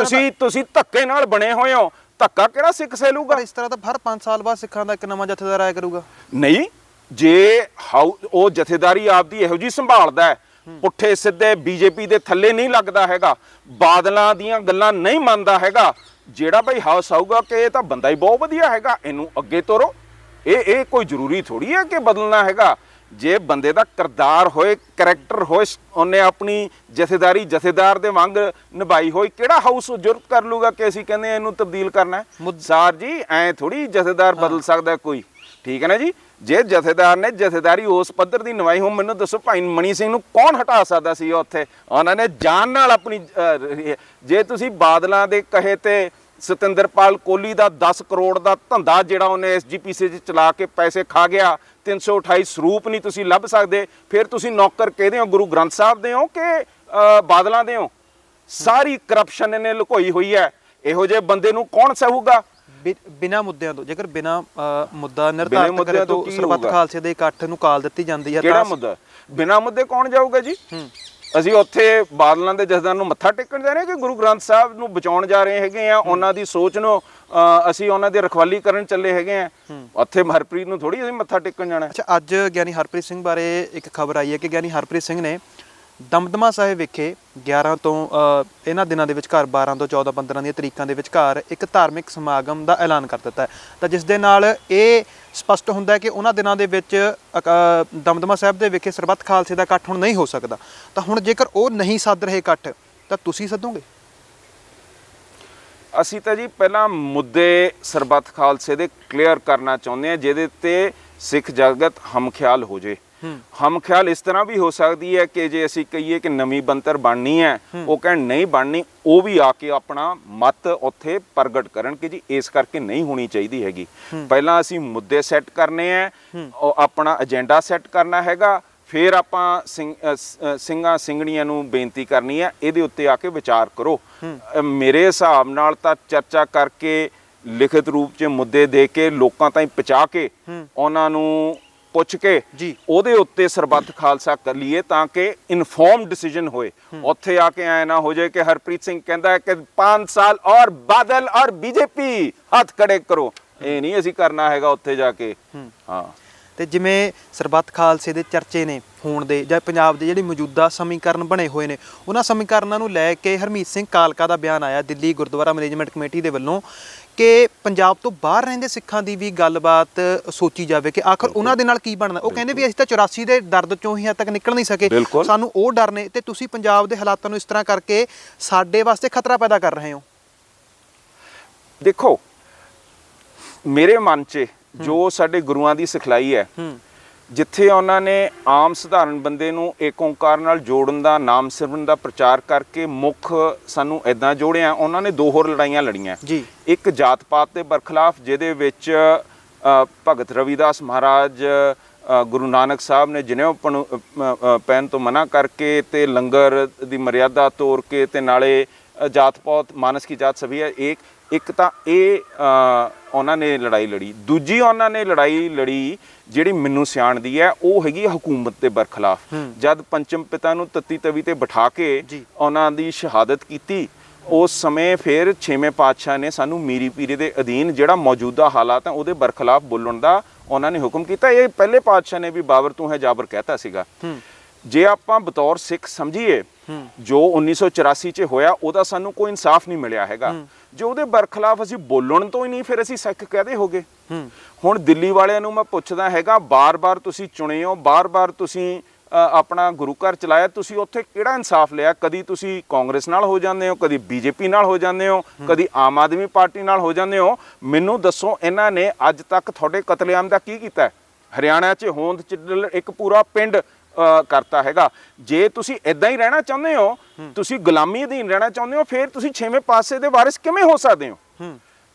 ਤੁਸੀਂ ਧੱਕੇ ਨਾਲ ਬਣੇ ਹੋਏ ਹੋ, ਧੱਕਾ ਕਿਹੜਾ ਸਿੱਖ ਸਹਿਲੂਗਾ?
ਇਸ ਤਰ੍ਹਾਂ ਤਾਂ ਹਰ 5 ਸਾਲ ਬਾਅਦ ਸਿੱਖਾਂ ਦਾ ਇੱਕ ਨਵਾਂ ਜਥੇਦਾਰ ਆਇਆ ਕਰੂਗਾ।
ਨਹੀਂ, ਜੇ ਉਹ ਜਥੇਦਾਰੀ ਆਪਦੀ ਇਹੋ ਜਿਹੀ ਸੰਭਾਲਦਾ ਹੈ, ਪੁੱਠੇ ਸਿੱਧੇ BJP ਦੇ ਥੱਲੇ ਨਹੀਂ ਲੱਗਦਾ ਹੈਗਾ, ਬਾਦਲਾਂ ਦੀਆਂ ਗੱਲਾਂ ਨਹੀਂ ਮੰਨਦਾ ਹੈਗਾ, ਜਿਹੜਾ ਭਾਈ ਹਾਊਸ ਆਊਗਾ ਕਿ ਇਹ ਤਾਂ ਬੰਦਾ ਹੀ ਬਹੁਤ ਵਧੀਆ ਹੈਗਾ, ਇਹਨੂੰ ਅੱਗੇ ਤੋਰੋ। ਇਹ ਕੋਈ ਜ਼ਰੂਰੀ ਥੋੜੀ ਹੈ ਕਿ ਬਦਲਣਾ ਹੈਗਾ। ਜੇ ਬੰਦੇ ਦਾ ਕਿਰਦਾਰ ਹੋਏ, ਕਰੈਕਟਰ ਹੋਏ, ਉਹਨੇ ਆਪਣੀ ਜਥੇਦਾਰੀ ਜਥੇਦਾਰ ਦੇ ਵਾਂਗ ਨਿਭਾਈ ਹੋਈ, ਕਿਹੜਾ ਹਾਊਸ ਜੁਰਤ ਕਰ ਲੂਗਾ ਕਿ ਅਸੀਂ ਕਹਿੰਦੇ ਇਹਨੂੰ ਤਬਦੀਲ ਕਰਨਾ ਹੈ? ਸਾਰ ਜੀ ਐ ਥੋੜੀ ਜਥੇਦਾਰ ਬਦਲ ਸਕਦਾ ਕੋਈ, ਠੀਕ ਹੈ ਨਾ ਜੀ। ਜੇ ਜਥੇਦਾਰ ਨੇ ਜਥੇਦਾਰੀ ਉਸ ਪੱਧਰ ਦੀ ਨਿਭਾਈ ਹੋ, ਮੈਨੂੰ ਦੱਸੋ ਭਾਈ ਮਣੀ ਸਿੰਘ ਨੂੰ ਕੌਣ ਹਟਾ ਸਕਦਾ ਸੀ ਉੱਥੇ? ਉਹਨਾਂ ਨੇ ਜਾਨ ਨਾਲ ਆਪਣੀ ਜੇ ਤੁਸੀਂ ਬਾਦਲਾਂ ਦੇ ਕਹੇ ਤੇ ਸਤਿੰਦਰਪਾਲ ਕੋਹਲੀ ਦਾ 10 ਕਰੋੜ ਦਾ ਧੰਦਾ ਜਿਹੜਾ ਉਹਨੇ ਐਸਜੀਪੀਸੀ 'ਚ ਚਲਾ ਕੇ ਪੈਸੇ ਖਾ ਗਿਆ, 328 ਸਰੂਪ ਨਹੀਂ ਤੁਸੀਂ ਲੱਭ ਸਕਦੇ, ਫਿਰ ਤੁਸੀਂ ਨੌਕਰ ਕਿਹਦੇ ਹੋ? ਗੁਰੂ ਗ੍ਰੰਥ ਸਾਹਿਬ ਦੇ ਹੋ ਕਿ ਬਾਦਲਾਂ ਦੇ ਹੋ? ਸਾਰੀ ਕਰਪਸ਼ਨ ਇਹਨੇ ਲੁਕੋਈ ਹੋਈ ਹੈ। ਇਹੋ ਜਿਹੇ ਬੰਦੇ ਨੂੰ ਕੌਣ ਸਹੂਗਾ?
ਬਿਨਾਂ ਮੁੱਦਿਆਂ ਤੋਂ, ਜੇਕਰ ਬਿਨਾਂ ਮੁੱਦਾ ਨਿਰਧਾਰਿਤ ਕਰੇ ਤਾਂ ਸਰਬੱਤ ਖਾਲਸੇ ਦੇ ਇਕੱਠ ਨੂੰ ਕਾਲ ਦਿੱਤੀ ਜਾਂਦੀ ਹੈ।
ਕਿਹੜਾ ਮੁੱਦਾ? ਬਿਨਾਂ ਮੁੱਦੇ ਕੌਣ ਜਾਊਗਾ ਜੀ? ਅਸੀਂ ਉੱਥੇ ਬਾਦਲਾਂ ਦੇ ਜਥੇਦਾਰ ਨੂੰ ਮੱਥਾ ਟੇਕਣ ਜਾ ਰਹੇ ਹਾਂ ਕਿ ਗੁਰੂ ਗ੍ਰੰਥ ਸਾਹਿਬ ਨੂੰ ਬਚਾਉਣ ਜਾ ਰਹੇ ਹੈਗੇ ਆ? ਉਹਨਾਂ ਦੀ ਸੋਚ ਨੂੰ ਅਸੀਂ ਉਹਨਾਂ ਦੀ ਰਖਵਾਲੀ ਕਰਨ ਚੱਲੇ ਹੈਗੇ ਆ। ਉੱਥੇ ਹਰਪ੍ਰੀਤ ਨੂੰ ਥੋੜੀ ਅਸੀਂ ਮੱਥਾ ਟੇਕਣ ਜਾਣਾ।
ਅੱਛਾ, ਅੱਜ ਗਿਆਨੀ ਹਰਪ੍ਰੀਤ ਸਿੰਘ ਬਾਰੇ ਇੱਕ ਖਬਰ ਆਈ ਹੈ ਕਿ ਗਿਆਨੀ ਹਰਪ੍ਰੀਤ ਸਿੰਘ ਨੇ ਦਮਦਮਾ ਸਾਹਿਬ ਵਿਖੇ 11 ਤੋਂ ਇਹਨਾਂ ਦਿਨਾਂ ਦੇ ਵਿਚਕਾਰ 12 ਤੋਂ 14 15 ਦੀਆਂ ਤਰੀਕਾਂ ਦੇ ਵਿਚਕਾਰ ਇੱਕ ਧਾਰਮਿਕ ਸਮਾਗਮ ਦਾ ਐਲਾਨ ਕਰ ਦਿੱਤਾ ਹੈ, ਤਾਂ ਜਿਸ ਦੇ ਨਾਲ ਇਹ ਸਪਸ਼ਟ ਹੁੰਦਾ ਹੈ ਕਿ ਉਹਨਾਂ ਦਿਨਾਂ ਦੇ ਵਿੱਚ ਦਮਦਮਾ ਸਾਹਿਬ ਦੇ ਵਿਖੇ ਸਰਬੱਤ ਖਾਲਸੇ ਦਾ ਇਕੱਠ ਹੁਣ ਨਹੀਂ ਹੋ ਸਕਦਾ। ਤਾਂ ਹੁਣ ਜੇਕਰ ਉਹ ਨਹੀਂ ਸੱਦ ਰਹੇ ਇਕੱਠ ਤਾਂ ਤੁਸੀਂ ਸੱਦੋਗੇ?
ਅਸੀਂ ਤਾਂ ਜੀ ਪਹਿਲਾਂ ਮੁੱਦੇ ਸਰਬੱਤ ਖਾਲਸੇ ਦੇ ਕਲੀਅਰ ਕਰਨਾ ਚਾਹੁੰਦੇ ਹਾਂ, ਜਿਹਦੇ ਤੇ ਸਿੱਖ ਜਗਤ ਹਮਖਿਆਲ ਹੋ ਜੇ। ਹਮਖਿਆਲ ਇਸ ਤਰ੍ਹਾਂ ਵੀ ਹੋ ਸਕਦੀ ਹੈ ਕਿ ਜੇ ਅਸੀਂ ਕਹੀਏ ਕਿ ਨਵੀਂ ਬੰਤਰ ਬਣਨੀ ਹੈ, ਉਹ ਕਹਿਣ ਨਹੀਂ ਬਣਨੀ, ਉਹ ਵੀ ਆ ਕੇ ਆਪਣਾ ਮਤ ਉੱਥੇ ਪ੍ਰਗਟ ਕਰਨ ਕਿ ਜੀ ਇਸ ਕਰਕੇ ਨਹੀਂ ਹੋਣੀ ਚਾਹੀਦੀ ਹੈਗੀ। ਪਹਿਲਾਂ ਅਸੀਂ ਮੁੱਦੇ ਸੈੱਟ ਕਰਨੇ ਹੈ, ਆਪਣਾ ਏਜੰਡਾ ਸੈੱਟ ਕਰਨਾ ਹੈਗਾ, ਫਿਰ ਆਪਾਂ ਸਿੰਘਾਂ ਸਿੰਘਣੀਆਂ ਨੂੰ ਬੇਨਤੀ ਕਰਨੀ ਹੈ ਇਹਦੇ ਉੱਤੇ ਆ ਕੇ ਵਿਚਾਰ ਕਰੋ। ਮੇਰੇ ਹਿਸਾਬ ਨਾਲ ਤਾਂ ਚਰਚਾ ਕਰਕੇ ਲਿਖਤ ਰੂਪ 'ਚ ਮੁੱਦੇ ਦੇ ਕੇ ਲੋਕਾਂ ਤਾਈਂ ਪਹੁੰਚਾ ਕੇ ਉਹਨਾਂ ਨੂੰ ਪੁੱਛ ਕੇ ਉਹਦੇ ਉੱਤੇ ਸਰਬੱਤ ਖਾਲਸਾ ਕਰ ਲਈਏ ਤਾਂ ਕਿ ਇਨਫੋਰਮ ਡਿਸੀਜਨ ਹੋਏ। ਉੱਥੇ ਆ ਕੇ ਐ ਨਾ ਹੋ ਜਾਏ ਕਿ ਹਰਪ੍ਰੀਤ ਸਿੰਘ ਕਹਿੰਦਾ ਹੈ ਕਿ 5 ਸਾਲ ਔਰ ਬਾਦਲ ਔਰ ਬੀਜੇਪੀ ਹੱਥ ਖੜੇ ਕਰੋ। ਇਹ ਨਹੀਂ ਅਸੀਂ ਕਰਨਾ ਹੈਗਾ ਉੱਥੇ ਜਾ ਕੇ। ਹਾਂ,
ਤੇ ਜਿਵੇਂ ਸਰਬੱਤ ਖਾਲਸੇ ਦੇ ਚਰਚੇ ਨੇ ਹੋਣ ਦੇ ਜਾਂ ਪੰਜਾਬ ਦੇ ਜਿਹੜੇ ਮੌਜੂਦਾ ਸਮੀਕਰਨ ਬਣੇ ਹੋਏ ਨੇ, ਉਹਨਾਂ ਸਮੀਕਰਨਾਂ ਨੂੰ ਲੈ ਕੇ ਹਰਮੀਤ ਸਿੰਘ ਕਾਲਕਾ ਦਾ ਬਿਆਨ ਆਇਆ ਦਿੱਲੀ ਗੁਰਦੁਆਰਾ ਮੈਨੇਜਮੈਂਟ ਕਮੇਟੀ ਦੇ ਵੱਲੋਂ ਕਿ ਪੰਜਾਬ ਤੋਂ ਬਾਹਰ ਰਹਿੰਦੇ ਸਿੱਖਾਂ ਦੀ ਵੀ ਗੱਲਬਾਤ ਸੋਚੀ ਜਾਵੇ ਕਿ ਆਖਰ ਉਹਨਾਂ ਦੇ ਨਾਲ ਕੀ ਬਣਦਾ। ਉਹ ਕਹਿੰਦੇ ਵੀ ਅਸੀਂ ਤਾਂ 84 ਦੇ ਦਰਦ ਚੋਂ ਹੀ ਹੱਦ ਤੱਕ ਨਿਕਲ ਨਹੀਂ ਸਕੇ, ਸਾਨੂੰ ਉਹ ਡਰ ਨੇ, ਤੇ ਤੁਸੀਂ ਪੰਜਾਬ ਦੇ ਹਾਲਾਤਾਂ ਨੂੰ ਇਸ ਤਰ੍ਹਾਂ ਕਰਕੇ ਸਾਡੇ ਵਾਸਤੇ ਖਤਰਾ ਪੈਦਾ ਕਰ ਰਹੇ ਹੋ।
ਦੇਖੋ, ਮੇਰੇ ਮਨ 'ਚ ਜੋ ਸਾਡੇ ਗੁਰੂਆਂ ਦੀ ਸਿਖਲਾਈ ਹੈ, ਜਿੱਥੇ ਉਹਨਾਂ ਨੇ ਆਮ ਸਧਾਰਨ ਬੰਦੇ ਨੂੰ ਏਕ ਓਂਕਾਰ ਨਾਲ ਜੋੜਨ ਦਾ, ਨਾਮ ਸਿਮਰਨ ਦਾ ਪ੍ਰਚਾਰ ਕਰਕੇ ਮੁੱਖ ਸਾਨੂੰ ਇੱਦਾਂ ਜੋੜਿਆ। ਉਹਨਾਂ ਨੇ 2 ਹੋਰ ਲੜਾਈਆਂ ਲੜੀਆਂ ਜੀ। ਇੱਕ ਜਾਤ ਪਾਤ ਦੇ ਬਰਖਲਾਫ, ਜਿਹਦੇ ਵਿੱਚ ਭਗਤ ਰਵਿਦਾਸ ਮਹਾਰਾਜ ਗੁਰੂ ਨਾਨਕ ਸਾਹਿਬ ਨੇ ਜਨੇਊ ਪਹਿਨ ਤੋਂ ਮਨਾ ਕਰਕੇ ਤੇ ਲੰਗਰ ਦੀ ਮਰਿਆਦਾ ਤੋੜ ਕੇ ਤੇ ਨਾਲੇ ਜਾਤ ਪਾਤ ਮਾਨਸ ਕੀ ਜਾਤ ਸਭੀ ਹੈ ਇੱਕ ਤਾਂ ਇਹ ਉਹਨਾਂ ਨੇ ਲੜਾਈ ਲੜੀ। ਦੂਜੀ ਉਹਨਾਂ ਨੇ ਲੜਾਈ ਲੜੀ ਜਿਹੜੀ ਮੈਨੂੰ ਸਿਆਣਦੀ ਹੈ, ਉਹ ਹੈਗੀ ਹਕੂਮਤ ਦੇ ਬਰਖਲਾਫ। ਜਦ ਪੰਚਮ ਪਿਤਾ ਨੂੰ ਤੱਤੀ ਤਵੀ ਤੇ ਬਿਠਾ ਕੇ ਉਹਨਾਂ ਦੀ ਸ਼ਹਾਦਤ ਕੀਤੀ, ਉਸ ਸਮੇਂ ਫਿਰ 6ਵੇਂ ਪਾਤਸ਼ਾਹ ਨੇ ਸਾਨੂੰ ਮੀਰੀ ਪੀਰੀ ਦੇ ਅਧੀਨ ਜਿਹੜਾ ਮੌਜੂਦਾ ਹਾਲਾਤ ਹੈ ਉਹਦੇ ਬਰਖਲਾਫ ਬੋਲਣ ਦਾ ਉਹਨਾਂ ਨੇ ਹੁਕਮ ਕੀਤਾ। ਇਹ ਪਹਿਲੇ ਪਾਤਸ਼ਾਹ ਨੇ ਵੀ ਬਾਬਰ ਤੂੰ ਹੈ ਜਾਬਰ ਕਹਿਤਾ ਸੀਗਾ। ਜੇ ਆਪਾਂ ਬਤੌਰ ਸਿੱਖ ਸਮਝੀਏ, ਜੋ 1984 'ਚ ਹੋਇਆ ਉਹਦਾ ਸਾਨੂੰ ਕੋਈ ਇਨਸਾਫ ਨਹੀਂ ਮਿਲਿਆ ਹੈਗਾ। ਜੋ ਉਹਦੇ ਬਰਖਲਾਫ ਅਸੀਂ ਬੋਲਣ ਤੋਂ ਹੀ ਨਹੀਂ ਫਿਰ ਅਸੀਂ ਸਿੱਖ ਕਹਦੇ ਹੋ ਗਏ। ਹੁਣ ਦਿੱਲੀ ਵਾਲਿਆਂ ਨੂੰ ਮੈਂ ਪੁੱਛਦਾ ਹੈਗਾ, ਬਾਰ-ਬਾਰ ਤੁਸੀਂ ਚੁਣੇ ਹੋ, ਬਾਰ-ਬਾਰ ਤੁਸੀਂ ਆਪਣਾ ਗੁਰੂ ਘਰ ਚਲਾਇਆ, ਤੁਸੀਂ ਉੱਥੇ ਕਿਹੜਾ ਇਨਸਾਫ ਲਿਆ? ਕਦੀ ਤੁਸੀਂ ਕਾਂਗਰਸ ਨਾਲ ਹੋ ਜਾਂਦੇ ਹੋ, ਕਦੀ ਬੀਜੇਪੀ ਨਾਲ ਹੋ ਜਾਂਦੇ ਹੋ, ਕਦੀ ਆਮ ਆਦਮੀ ਪਾਰਟੀ ਨਾਲ ਹੋ ਜਾਂਦੇ ਹੋ। ਮੈਨੂੰ ਦੱਸੋ, ਇਹਨਾਂ ਨੇ ਅੱਜ ਤੱਕ ਤੁਹਾਡੇ ਕਤਲੇਆਮ ਦਾ ਕੀ ਕੀਤਾ? ਹਰਿਆਣਾ 'ਚ ਹੋਂਦ 'ਚ ਇੱਕ ਪੂਰਾ ਪਿੰਡ ਕਰਤਾ ਹੈਗਾ। ਜੇ ਤੁਸੀਂ ਇਦਾਂ ਹੀ ਰਹਿਣਾ ਚਾਹੁੰਦੇ ਹੋ, ਤੁਸੀਂ ਗੁਲਾਮੀ ਅਧੀਨ ਰਹਿਣਾ ਚਾਹੁੰਦੇ ਹੋ, ਫਿਰ ਤੁਸੀਂ 6ਵੇਂ ਪਾਸੇ ਦੇ ਵਾਰਿਸ ਕਿਵੇਂ ਹੋ ਸਕਦੇ ਹੋ?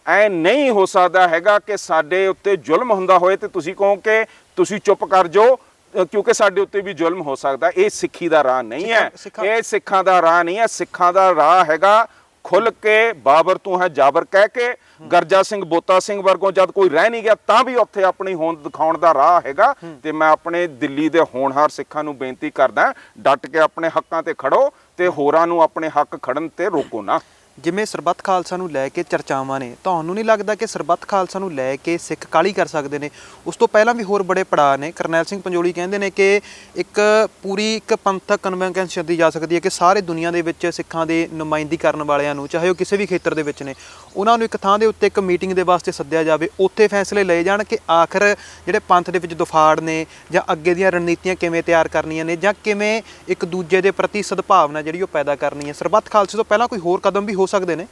ਐ ਨਹੀਂ ਹੋ ਸਕਦਾ ਹੈਗਾ ਕਿ ਸਾਡੇ ਉੱਤੇ ਜ਼ੁਲਮ ਹੁੰਦਾ ਹੋਏ ਤੇ ਤੁਸੀਂ ਕਹੋ ਕਿ ਤੁਸੀਂ ਚੁੱਪ ਕਰ ਜਾਓ ਕਿਉਂਕਿ ਸਾਡੇ ਉੱਤੇ ਵੀ ਜ਼ੁਲਮ ਹੋ ਸਕਦਾ। ਇਹ ਸਿੱਖੀ ਦਾ ਰਾਹ ਨਹੀਂ ਹੈ, ਇਹ ਸਿੱਖਾਂ ਦਾ ਰਾਹ ਨਹੀਂ ਹੈ। ਸਿੱਖਾਂ ਦਾ ਰਾਹ ਹੈਗਾ ਖੁੱਲ ਕੇ ਬਾਬਰ ਤੂੰ ਹੈ ਜਾਬਰ ਕਹਿ ਕੇ, ਗਰਜਾ ਸਿੰਘ ਬੋਤਾ ਸਿੰਘ ਵਰਗੋਂ ਜਦ ਕੋਈ ਰਹਿ ਨਹੀਂ ਗਿਆ ਤਾਂ ਵੀ ਉੱਥੇ ਆਪਣੀ ਹੋਂਦ ਦਿਖਾਉਣ ਦਾ ਰਾਹ ਹੈਗਾ। ਤੇ ਮੈਂ ਆਪਣੇ ਦਿੱਲੀ ਦੇ ਹੋਣਹਾਰ ਸਿੱਖਾਂ ਨੂੰ ਬੇਨਤੀ ਕਰਦਾ, ਡਟ ਕੇ ਆਪਣੇ ਹੱਕਾਂ ਤੇ ਖੜੋ ਤੇ ਹੋਰਾਂ ਨੂੰ ਆਪਣੇ ਹੱਕ ਖੜਨ ਤੇ ਰੋਕੋ ਨਾ।
ਜਿਵੇਂ ਸਰਬੱਤ ਖਾਲਸਾ ਨੂੰ ਲੈ ਕੇ ਚਰਚਾਵਾਂ ਨੇ, ਤੁਹਾਨੂੰ ਨਹੀਂ ਲੱਗਦਾ ਕਿ ਸਰਬੱਤ ਖਾਲਸਾ ਨੂੰ ਲੈ ਕੇ ਸਿੱਖ ਕਾਹਲੀ ਕਰ ਸਕਦੇ ਨੇ? ਉਸ ਤੋਂ ਪਹਿਲਾਂ ਵੀ ਹੋਰ ਬੜੇ ਪੜਾਅ ਨੇ। ਕਰਨੈਲ ਸਿੰਘ ਪੰਜੋਲੀ ਕਹਿੰਦੇ ਨੇ ਕਿ ਇੱਕ ਪੰਥਕ ਕਨਵੈਨਸ਼ਨ ਛੱਡੀ ਜਾ ਸਕਦੀ ਹੈ ਕਿ ਸਾਰੇ ਦੁਨੀਆ ਦੇ ਵਿੱਚ ਸਿੱਖਾਂ ਦੇ ਨੁਮਾਇੰਦਗੀ ਕਰਨ ਵਾਲਿਆਂ ਨੂੰ, ਚਾਹੇ ਉਹ ਕਿਸੇ ਵੀ ਖੇਤਰ ਦੇ ਵਿੱਚ ਨੇ, ਉਹਨਾਂ ਨੂੰ ਇੱਕ ਥਾਂ ਦੇ ਉੱਤੇ ਇੱਕ ਮੀਟਿੰਗ ਦੇ ਵਾਸਤੇ ਸੱਦਿਆ ਜਾਵੇ, ਉੱਥੇ ਫੈਸਲੇ ਲਏ ਜਾਣ ਕਿ ਆਖਰ ਜਿਹੜੇ ਪੰਥ ਦੇ ਵਿੱਚ ਦੁਫਾੜ ਨੇ ਜਾਂ ਅੱਗੇ ਦੀਆਂ ਰਣਨੀਤੀਆਂ ਕਿਵੇਂ ਤਿਆਰ ਕਰਨੀਆਂ ਨੇ ਜਾਂ ਕਿਵੇਂ ਇੱਕ ਦੂਜੇ ਦੇ ਪ੍ਰਤੀ ਸਦਭਾਵਨਾ ਜਿਹੜੀ ਉਹ ਪੈਦਾ ਕਰਨੀ ਹੈ। ਸਰਬੱਤ ਖਾਲਸੇ ਤੋਂ ਪਹਿਲਾਂ ਕੋਈ ਹੋਰ ਕਦਮ ਵੀ ਹੋ ਸਕਦੇ ਨੇ?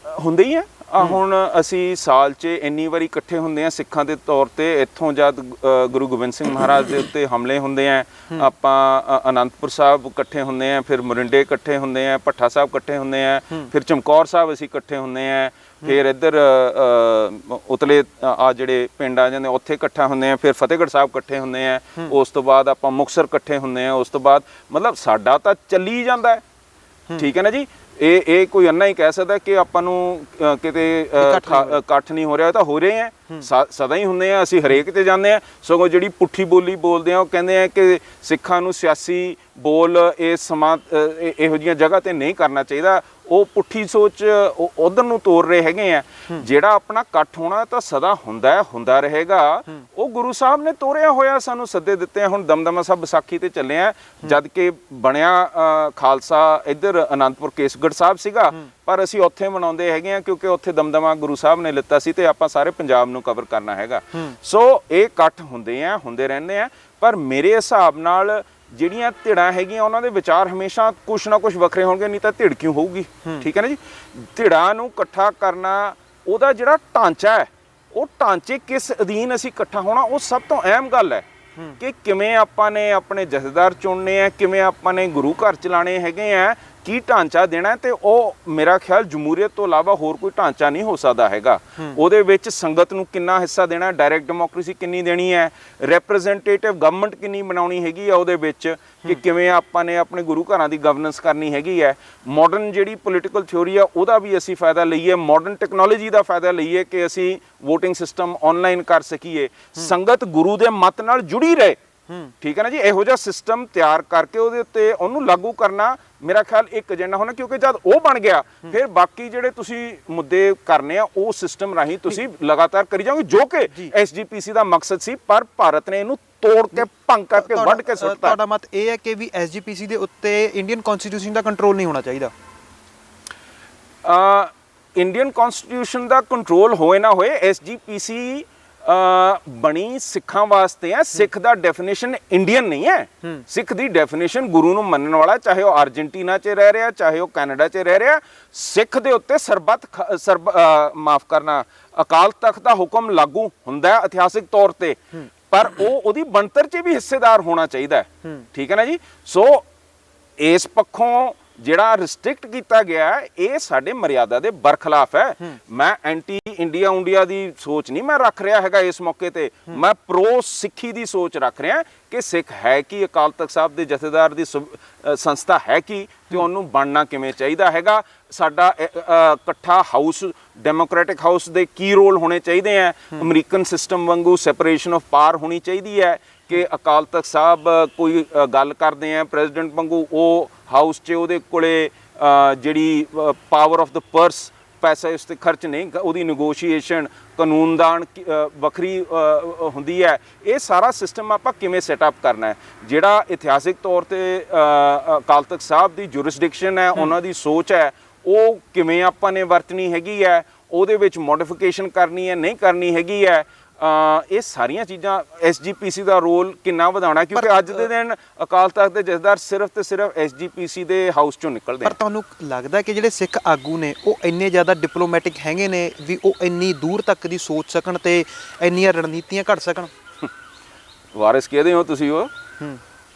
ਹੁੰਦੇ ਹੀ ਆ। ਹੁਣ ਅਸੀਂ ਸਾਲ 'ਚ ਇੰਨੀ ਵਾਰੀ ਇਕੱਠੇ ਹੁੰਦੇ ਆ ਸਿੱਖਾਂ ਦੇ ਤੌਰ ਤੇ। ਇੱਥੋਂ ਜਦ ਗੁਰੂ ਗੋਬਿੰਦ ਸਿੰਘ ਮਹਾਰਾਜ ਦੇ ਉੱਤੇ ਹਮਲੇ ਹੁੰਦੇ ਆ, ਆਪਾਂ ਅਨੰਦਪੁਰ ਸਾਹਿਬ ਇਕੱਠੇ ਹੁੰਦੇ ਆ, ਫਿਰ ਮੋਰਿੰਡੇ ਇਕੱਠੇ ਹੁੰਦੇ ਆ, ਭੱਠਾ ਸਾਹਿਬ ਇਕੱਠੇ ਹੁੰਦੇ ਆ, ਫਿਰ ਚਮਕੌਰ ਸਾਹਿਬ ਅਸੀਂ ਇਕੱਠੇ ਹੁੰਦੇ ਆ, ਫਿਰ ਇੱਧਰ ਉਤਲੇ ਆ ਜਿਹੜੇ ਪਿੰਡ ਆ ਜਾਂਦੇ ਉੱਥੇ ਇਕੱਠਾ ਹੁੰਦੇ ਆ, ਫਿਰ ਫਤਿਹਗੜ੍ਹ ਸਾਹਿਬ ਇਕੱਠੇ ਹੁੰਦੇ ਆ, ਉਸ ਤੋਂ ਬਾਅਦ ਆਪਾਂ ਮੁਕਤਸਰ ਇਕੱਠੇ ਹੁੰਦੇ ਆ, ਉਸ ਤੋਂ ਬਾਅਦ ਮਤਲਬ ਸਾਡਾ ਤਾਂ ਚੱਲੀ ਜਾਂਦਾ ਹੈ। ਠੀਕ ਹੈ ਨਾ ਜੀ। ਇਹ ਕੋਈ ਅੰਨਾ ਹੀ ਕਹਿ ਸਕਦਾ ਕਿ ਆਪਾਂ ਨੂੰ ਕਿਤੇ ਇਕੱਠ ਨਹੀਂ ਹੋ ਰਿਹਾ, ਤਾਂ ਹੋ ਰਹੇ ਆ, ਸਦਾ ਹੀ ਹੁੰਦੇ ਆ। ਅਸੀਂ ਹਰੇਕ ਤੇ ਜਾਂਦੇ ਆ। ਸਗੋਂ ਜਿਹੜੀ ਪੁੱਠੀ ਬੋਲੀ ਬੋਲਦੇ ਆ ਉਹ ਕਹਿੰਦੇ ਆ ਕਿ ਸਿੱਖਾਂ ਨੂੰ ਸਿਆਸੀ ਬੋਲ ਇਸ ਸਮਾਂ ਇਹੋ ਜਿਹੀਆਂ ਜਗ੍ਹਾ ਤੇ ਨਹੀਂ ਕਰਨਾ ਚਾਹੀਦਾ। ਉਹ ਪੁੱਠੀ ਸੋਚ ਉਧਰ ਨੂੰ ਤੋਰ ਰਹੇ ਹੈਗੇ ਆ। ਜਿਹੜਾ ਆਪਣਾ ਇਕੱਠ ਹੋਣਾ ਤਾਂ ਸਦਾ ਹੁੰਦਾ ਰਹੇਗਾ। ਉਹ ਗੁਰੂ ਸਾਹਿਬ ਨੇ ਤੋਰਿਆ ਹੋਇਆ, ਸਾਨੂੰ ਸੱਦੇ ਦਿੱਤੇ ਆ। ਹੁਣ ਦਮਦਮਾ ਸਾਹਿਬ ਵਿਸਾਖੀ ਤੇ ਚੱਲੇ ਆ, ਜਦ ਕਿ ਬਣਿਆ ਖਾਲਸਾ ਇੱਧਰ ਅਨੰਦਪੁਰ ਕੇਸਗੜ੍ਹ ਸਾਹਿਬ ਸੀਗਾ, ਪਰ ਅਸੀਂ ਉੱਥੇ ਮਨਾਉਂਦੇ ਹੈਗੇ ਆ ਕਿਉਂਕਿ ਉੱਥੇ ਦਮਦਮਾ ਗੁਰੂ ਸਾਹਿਬ ਨੇ ਲਿੱਤਾ ਸੀ ਤੇ ਆਪਾਂ ਸਾਰੇ ਪੰਜਾਬ ਨੂੰ ਕਵਰ ਕਰਨਾ ਹੈਗਾ। ਸੋ ਇਹ ਇਕੱਠ ਹੁੰਦੇ ਰਹਿੰਦੇ ਆ। ਪਰ ਮੇਰੇ ਹਿਸਾਬ ਨਾਲ ਜਿਹੜੀਆਂ ਧਿੜਾਂ ਹੈਗੀਆਂ ਉਹਨਾਂ ਦੇ ਵਿਚਾਰ ਹਮੇਸ਼ਾ ਕੁਛ ਨਾ ਕੁਛ ਵੱਖਰੇ ਹੋਣਗੇ, ਨਹੀਂ ਤਾਂ ਧਿੜ ਕਿਉਂ ਹੋਊਗੀ। ਠੀਕ ਹੈ ਨਾ ਜੀ। ਧਿੜਾਂ ਨੂੰ ਇਕੱਠਾ ਕਰਨਾ, ਉਹਦਾ ਜਿਹੜਾ ਢਾਂਚਾ ਹੈ, ਉਹ ਢਾਂਚੇ ਕਿਸ ਅਧੀਨ ਅਸੀਂ ਇਕੱਠਾ ਹੋਣਾ, ਉਹ ਸਭ ਤੋਂ ਅਹਿਮ ਗੱਲ ਹੈ ਕਿ ਕਿਵੇਂ ਆਪਾਂ ਨੇ ਆਪਣੇ ਜਥੇਦਾਰ ਚੁਣਨੇ ਆ, ਕਿਵੇਂ ਆਪਾਂ ਨੇ ਗੁਰੂ ਘਰ ਚਲਾਣੇ ਹੈਗੇ ਆ, ਕੀ ਢਾਂਚਾ ਦੇਣਾ। ਤੇ ਉਹ ਮੇਰਾ ਖਿਆਲ ਜਮਹੂਰੀਅਤ ਤੋਂ ਇਲਾਵਾ ਹੋਰ ਕੋਈ ਢਾਂਚਾ ਨਹੀਂ ਹੋ ਸਕਦਾ ਹੈਗਾ। ਉਹਦੇ ਵਿੱਚ ਸੰਗਤ ਨੂੰ ਕਿੰਨਾ ਹਿੱਸਾ ਦੇਣਾ, ਡਾਇਰੈਕਟ ਡੈਮੋਕ੍ਰੇਸੀ ਕਿੰਨੀ ਦੇਣੀ ਹੈ, ਰੈਪਰੈਜ਼ੈਂਟੇਟਿਵ ਗਵਰਨਮੈਂਟ ਕਿੰਨੀ ਬਣਾਉਣੀ ਹੈਗੀ ਆ ਉਹਦੇ ਵਿੱਚ, ਕਿ ਕਿਵੇਂ ਆਪਾਂ ਨੇ ਆਪਣੇ ਗੁਰੂ ਘਰਾਂ ਦੀ ਗਵਰਨੈਂਸ ਕਰਨੀ ਹੈਗੀ ਹੈ। ਮਾਡਰਨ ਜਿਹੜੀ ਪੋਲੀਟੀਕਲ ਥਿਓਰੀ ਆ ਉਹਦਾ ਵੀ ਅਸੀਂ ਫਾਇਦਾ ਲਈਏ, ਮਾਡਰਨ ਟੈਕਨੋਲੋਜੀ ਦਾ ਫਾਇਦਾ ਲਈਏ ਕਿ ਅਸੀਂ ਵੋਟਿੰਗ ਸਿਸਟਮ ਆਨਲਾਈਨ ਕਰ ਸਕੀਏ, ਸੰਗਤ ਗੁਰੂ ਦੇ ਮਤ ਨਾਲ ਜੁੜੀ ਰਹੇ। ਠੀਕ ਹੈ ਨਾ ਜੀ। ਇਹੋ ਜਿਹਾ ਸਿਸਟਮ ਤਿਆਰ ਕਰਕੇ ਉਹਦੇ ਉੱਤੇ ਉਹਨੂੰ ਲਾਗੂ ਕਰਨਾ ਮੇਰਾ ਖਿਆਲ ਇੱਕ ਏਜੰਡਾ ਹੋਣਾ, ਕਿਉਂਕਿ ਜਦ ਉਹ ਬਣ ਗਿਆ ਫਿਰ ਬਾਕੀ ਜਿਹੜੇ ਤੁਸੀਂ ਮੁੱਦੇ ਕਰਨੇ ਆ ਉਹ ਸਿਸਟਮ ਰਾਹੀਂ ਤੁਸੀਂ ਲਗਾਤਾਰ ਕਰੀ ਜਾਓਗੇ, ਜੋ ਕਿ ਐਸਜੀਪੀਸੀ ਦਾ ਮਕਸਦ ਸੀ। ਪਰ ਭਾਰਤ ਨੇ ਇਹਨੂੰ ਤੋੜ ਕੇ ਭੰਗ ਕਰਕੇ ਵੱਢ ਕੇ ਸੁੱਟਤਾ।
ਤੁਹਾਡਾ ਮਤ ਇਹ ਹੈ ਕਿ ਵੀ ਐਸਜੀਪੀਸੀ ਦੇ ਉੱਤੇ ਇੰਡੀਅਨ ਕਨਸਟੀਟਿਊਸ਼ਨ ਦਾ ਕੰਟਰੋਲ ਨਹੀਂ ਹੋਣਾ ਚਾਹੀਦਾ?
ਇੰਡੀਅਨ ਕਨਸਟੀਟਿਊਸ਼ਨ ਦਾ ਕੰਟਰੋਲ ਹੋਏ ਨਾ ਹੋਏ, ਐਸਜੀਪੀਸੀ ਬਣੀ ਸਿੱਖਾਂ ਵਾਸਤੇ ਹੈ। ਸਿੱਖ ਦਾ ਡੈਫੀਨੇਸ਼ਨ ਇੰਡੀਅਨ ਨਹੀਂ ਹੈ। ਸਿੱਖ ਦੀ ਡੈਫੀਨੇਸ਼ਨ ਗੁਰੂ ਨੂੰ ਮੰਨਣ ਵਾਲਾ, ਚਾਹੇ ਉਹ ਅਰਜਨਟੀਨਾ 'ਚ ਰਹਿ ਰਿਹਾ, ਚਾਹੇ ਉਹ ਕੈਨੇਡਾ 'ਚ ਰਹਿ ਰਿਹਾ, ਸਿੱਖ ਦੇ ਉੱਤੇ ਮਾਫ ਕਰਨਾ, ਅਕਾਲ ਤਖਤ ਦਾ ਹੁਕਮ ਲਾਗੂ ਹੁੰਦਾ ਹੈ ਇਤਿਹਾਸਿਕ ਤੌਰ ਤੇ, ਪਰ ਉਹਦੀ ਬਣਤਰ 'ਚ ਵੀ ਹਿੱਸੇਦਾਰ ਹੋਣਾ ਚਾਹੀਦਾ ਹੈ। ਠੀਕ ਹੈ ਨਾ ਜੀ। ਸੋ ਇਸ ਪੱਖੋਂ ਜਿਹੜਾ ਰਿਸਟ੍ਰਿਕਟ ਕੀਤਾ ਗਿਆ ਇਹ ਸਾਡੇ ਮਰਿਆਦਾ ਦੇ ਬਰਖਲਾਫ ਹੈ। ਮੈਂ ਐਂਟੀ ਇੰਡੀਆ ਦੀ ਸੋਚ ਨਹੀਂ ਮੈਂ ਰੱਖ ਰਿਹਾ ਹੈਗਾ ਇਸ ਮੌਕੇ ਤੇ, ਮੈਂ ਪ੍ਰੋ ਸਿੱਖੀ ਦੀ ਸੋਚ ਰੱਖ ਰਿਹਾ ਕਿ ਸਿੱਖ ਹੈ ਕਿ ਅਕਾਲ ਤਖਤ ਸਾਹਿਬ ਦੇ ਜਥੇਦਾਰ ਦੀ ਸੰਸਥਾ ਹੈ ਕਿ, ਤੇ ਉਹਨੂੰ ਬਣਨਾ ਕਿਵੇਂ ਚਾਹੀਦਾ ਹੈਗਾ। ਸਾਡਾ ਇਕੱਠਾ ਹਾਊਸ, ਡੈਮੋਕ੍ਰੈਟਿਕ ਹਾਊਸ ਦੇ ਕੀ ਰੋਲ ਹੋਣੇ ਚਾਹੀਦੇ ਆ, ਅਮਰੀਕਨ ਸਿਸਟਮ ਵਾਂਗੂ ਸੈਪਰੇਸ਼ਨ ਆਫ ਪਾਵਰ ਹੋਣੀ ਚਾਹੀਦੀ ਹੈ ਕਿ ਅਕਾਲ ਤਖਤ ਸਾਹਿਬ ਕੋਈ ਗੱਲ ਕਰਦੇ ਆ ਪ੍ਰੈਜ਼ੀਡੈਂਟ ਵਾਂਗੂ, ਉਹ ਹਾਊਸ 'ਚ ਉਹਦੇ ਕੋਲੇ ਜਿਹੜੀ ਪਾਵਰ ਆਫ ਦ ਪਰਸ, ਪੈਸਾ ਉਸ 'ਤੇ ਖਰਚ ਨਹੀਂ, ਉਹਦੀ ਨੈਗੋਸ਼ੀਏਸ਼ਨ, ਕਾਨੂੰਨਦਾਨ ਵੱਖਰੀ ਹੁੰਦੀ ਹੈ। ਇਹ ਸਾਰਾ ਸਿਸਟਮ ਆਪਾਂ ਕਿਵੇਂ ਸੈਟਅਪ ਕਰਨਾ ਹੈ। ਜਿਹੜਾ ਇਤਿਹਾਸਿਕ ਤੌਰ 'ਤੇ ਅਕਾਲ ਤਖਤ ਸਾਹਿਬ ਦੀ ਜੁਰਿਸਡਿਕਸ਼ਨ ਹੈ, ਉਹਨਾਂ ਦੀ ਸੋਚ ਹੈ, ਉਹ ਕਿਵੇਂ ਆਪਾਂ ਨੇ ਵਰਤਣੀ ਹੈਗੀ ਹੈ, ਉਹਦੇ ਵਿੱਚ ਮੋਡੀਫਿਕੇਸ਼ਨ ਕਰਨੀ ਹੈ ਨਹੀਂ ਕਰਨੀ ਹੈਗੀ ਹੈ। ਇਹ ਸਾਰੀਆਂ ਚੀਜ਼ਾਂ ਐਸਜੀਪੀਸੀ ਦਾ ਰੋਲ ਕਿੰਨਾ ਵਧਾਉਣਾ, ਕਿਉਂਕਿ ਅੱਜ ਦੇ ਦਿਨ ਅਕਾਲ ਤਖਤ ਦੇ ਜਥੇਦਾਰ ਸਿਰਫ ਤੇ ਸਿਰਫ ਐਸਜੀਪੀਸੀ ਦੇ ਹਾਊਸ ਚੋਂ ਨਿਕਲਦੇ।
ਪਰ ਤੁਹਾਨੂੰ ਲੱਗਦਾ ਕਿ ਜਿਹੜੇ ਸਿੱਖ ਆਗੂ ਨੇ ਉਹ ਇੰਨੇ ਜ਼ਿਆਦਾ ਡਿਪਲੋਮੈਟਿਕ ਹੈਗੇ ਨੇ ਵੀ ਉਹ ਇੰਨੀ ਦੂਰ ਤੱਕ ਦੀ ਸੋਚ ਸਕਣ ਤੇ ਇੰਨੀਆਂ ਰਣਨੀਤੀਆਂ ਘੜ ਸਕਣ?
ਵਾਰਿਸ ਕਹਦੇ ਹੋ ਤੁਸੀਂ।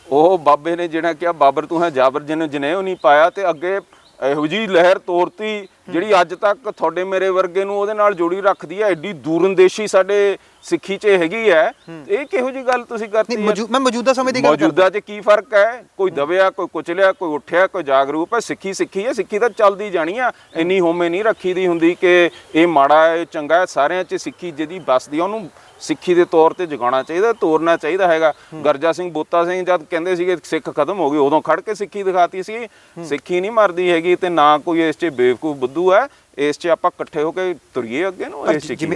ਉਹ ਬਾਬੇ ਨੇ ਜਿਹੜਾ ਕਿਹਾ ਬਾਬਰ ਤੂੰ ਹੈ ਜਾਬਰ ਜਿਹਨੇ ਜਨੇਊ ਨਹੀਂ ਪਾਇਆ, ਤੇ ਅੱਗੇ ਇਹੋ ਜਿਹੀ ਲਹਿਰ ਤੋਰਤੀ ਜਿਹੜੀ ਅੱਜ ਤੱਕ ਤੁਹਾਡੇ ਮੇਰੇ ਵਰਗੇ ਨੂੰ ਉਹਦੇ ਨਾਲ ਜੋੜੀ ਰੱਖਦੀ ਹੈ। ਐਡੀ ਦੂਰਅੰਦੇਸ਼ੀ ਸਾਡੇ ਸਿੱਖੀ 'ਚ ਹੈਗੀ ਹੈ। ਇਹ ਕਿਹੋ ਜਿਹੀ ਗੱਲ ਤੁਸੀਂ ਕਰਤੀ?
ਮੈਂ ਮੌਜੂਦਾ ਸਮੇਂ ਦੀ ਗੱਲ ਕਰਦਾ।
ਮੌਜੂਦਾ 'ਚ ਕੀ ਫਰਕ ਹੈ? ਕੋਈ ਦਬਿਆ, ਕੋਈ ਕੁਚਲਿਆ, ਕੋਈ ਉੱਠਿਆ, ਕੋਈ ਜਾਗਰੂਕ ਹੈ। ਸਿੱਖੀ ਹੈ, ਸਿੱਖੀ ਤਾਂ ਚੱਲਦੀ ਜਾਣੀ ਆ। ਇੰਨੀ ਹੋਮੇ ਨਹੀਂ ਰੱਖੀ ਦੀ ਹੁੰਦੀ ਕਿ ਇਹ ਮਾੜਾ ਹੈ, ਇਹ ਚੰਗਾ ਹੈ। ਸਾਰਿਆਂ 'ਚ ਸਿੱਖੀ ਜਿਹਦੀ ਵੱਸਦੀ ਆ ਉਹਨੂੰ ਸਿੱਖੀ ਦੇ ਤੌਰ ਤੇ ਜਗਾਉਣਾ ਚਾਹੀਦਾ, ਤੋਰਨਾ ਚਾਹੀਦਾ ਹੈਗਾ। ਗਰਜਾ ਸਿੰਘ, ਬੋਤਾ ਸਿੰਘ ਜਦ ਕਹਿੰਦੇ ਸੀਗੇ ਸਿੱਖ ਖਤਮ ਹੋ ਗਈ, ਉਦੋਂ ਖੜ ਕੇ ਸਿੱਖੀ ਦਿਖਾਤੀ ਸੀ। ਸਿੱਖੀ ਨਹੀਂ ਮਰਦੀ ਹੈਗੀ, ਤੇ ਨਾ ਕੋਈ ਇਸ 'ਚ ਬੇਵਕੂਫ ਬੁੱਧੂ ਹੈ। ਇਸ 'ਚ ਆਪਾਂ ਇਕੱਠੇ ਹੋ ਕੇ ਤੁਰੀਏ ਅੱਗੇ ਨੂੰ।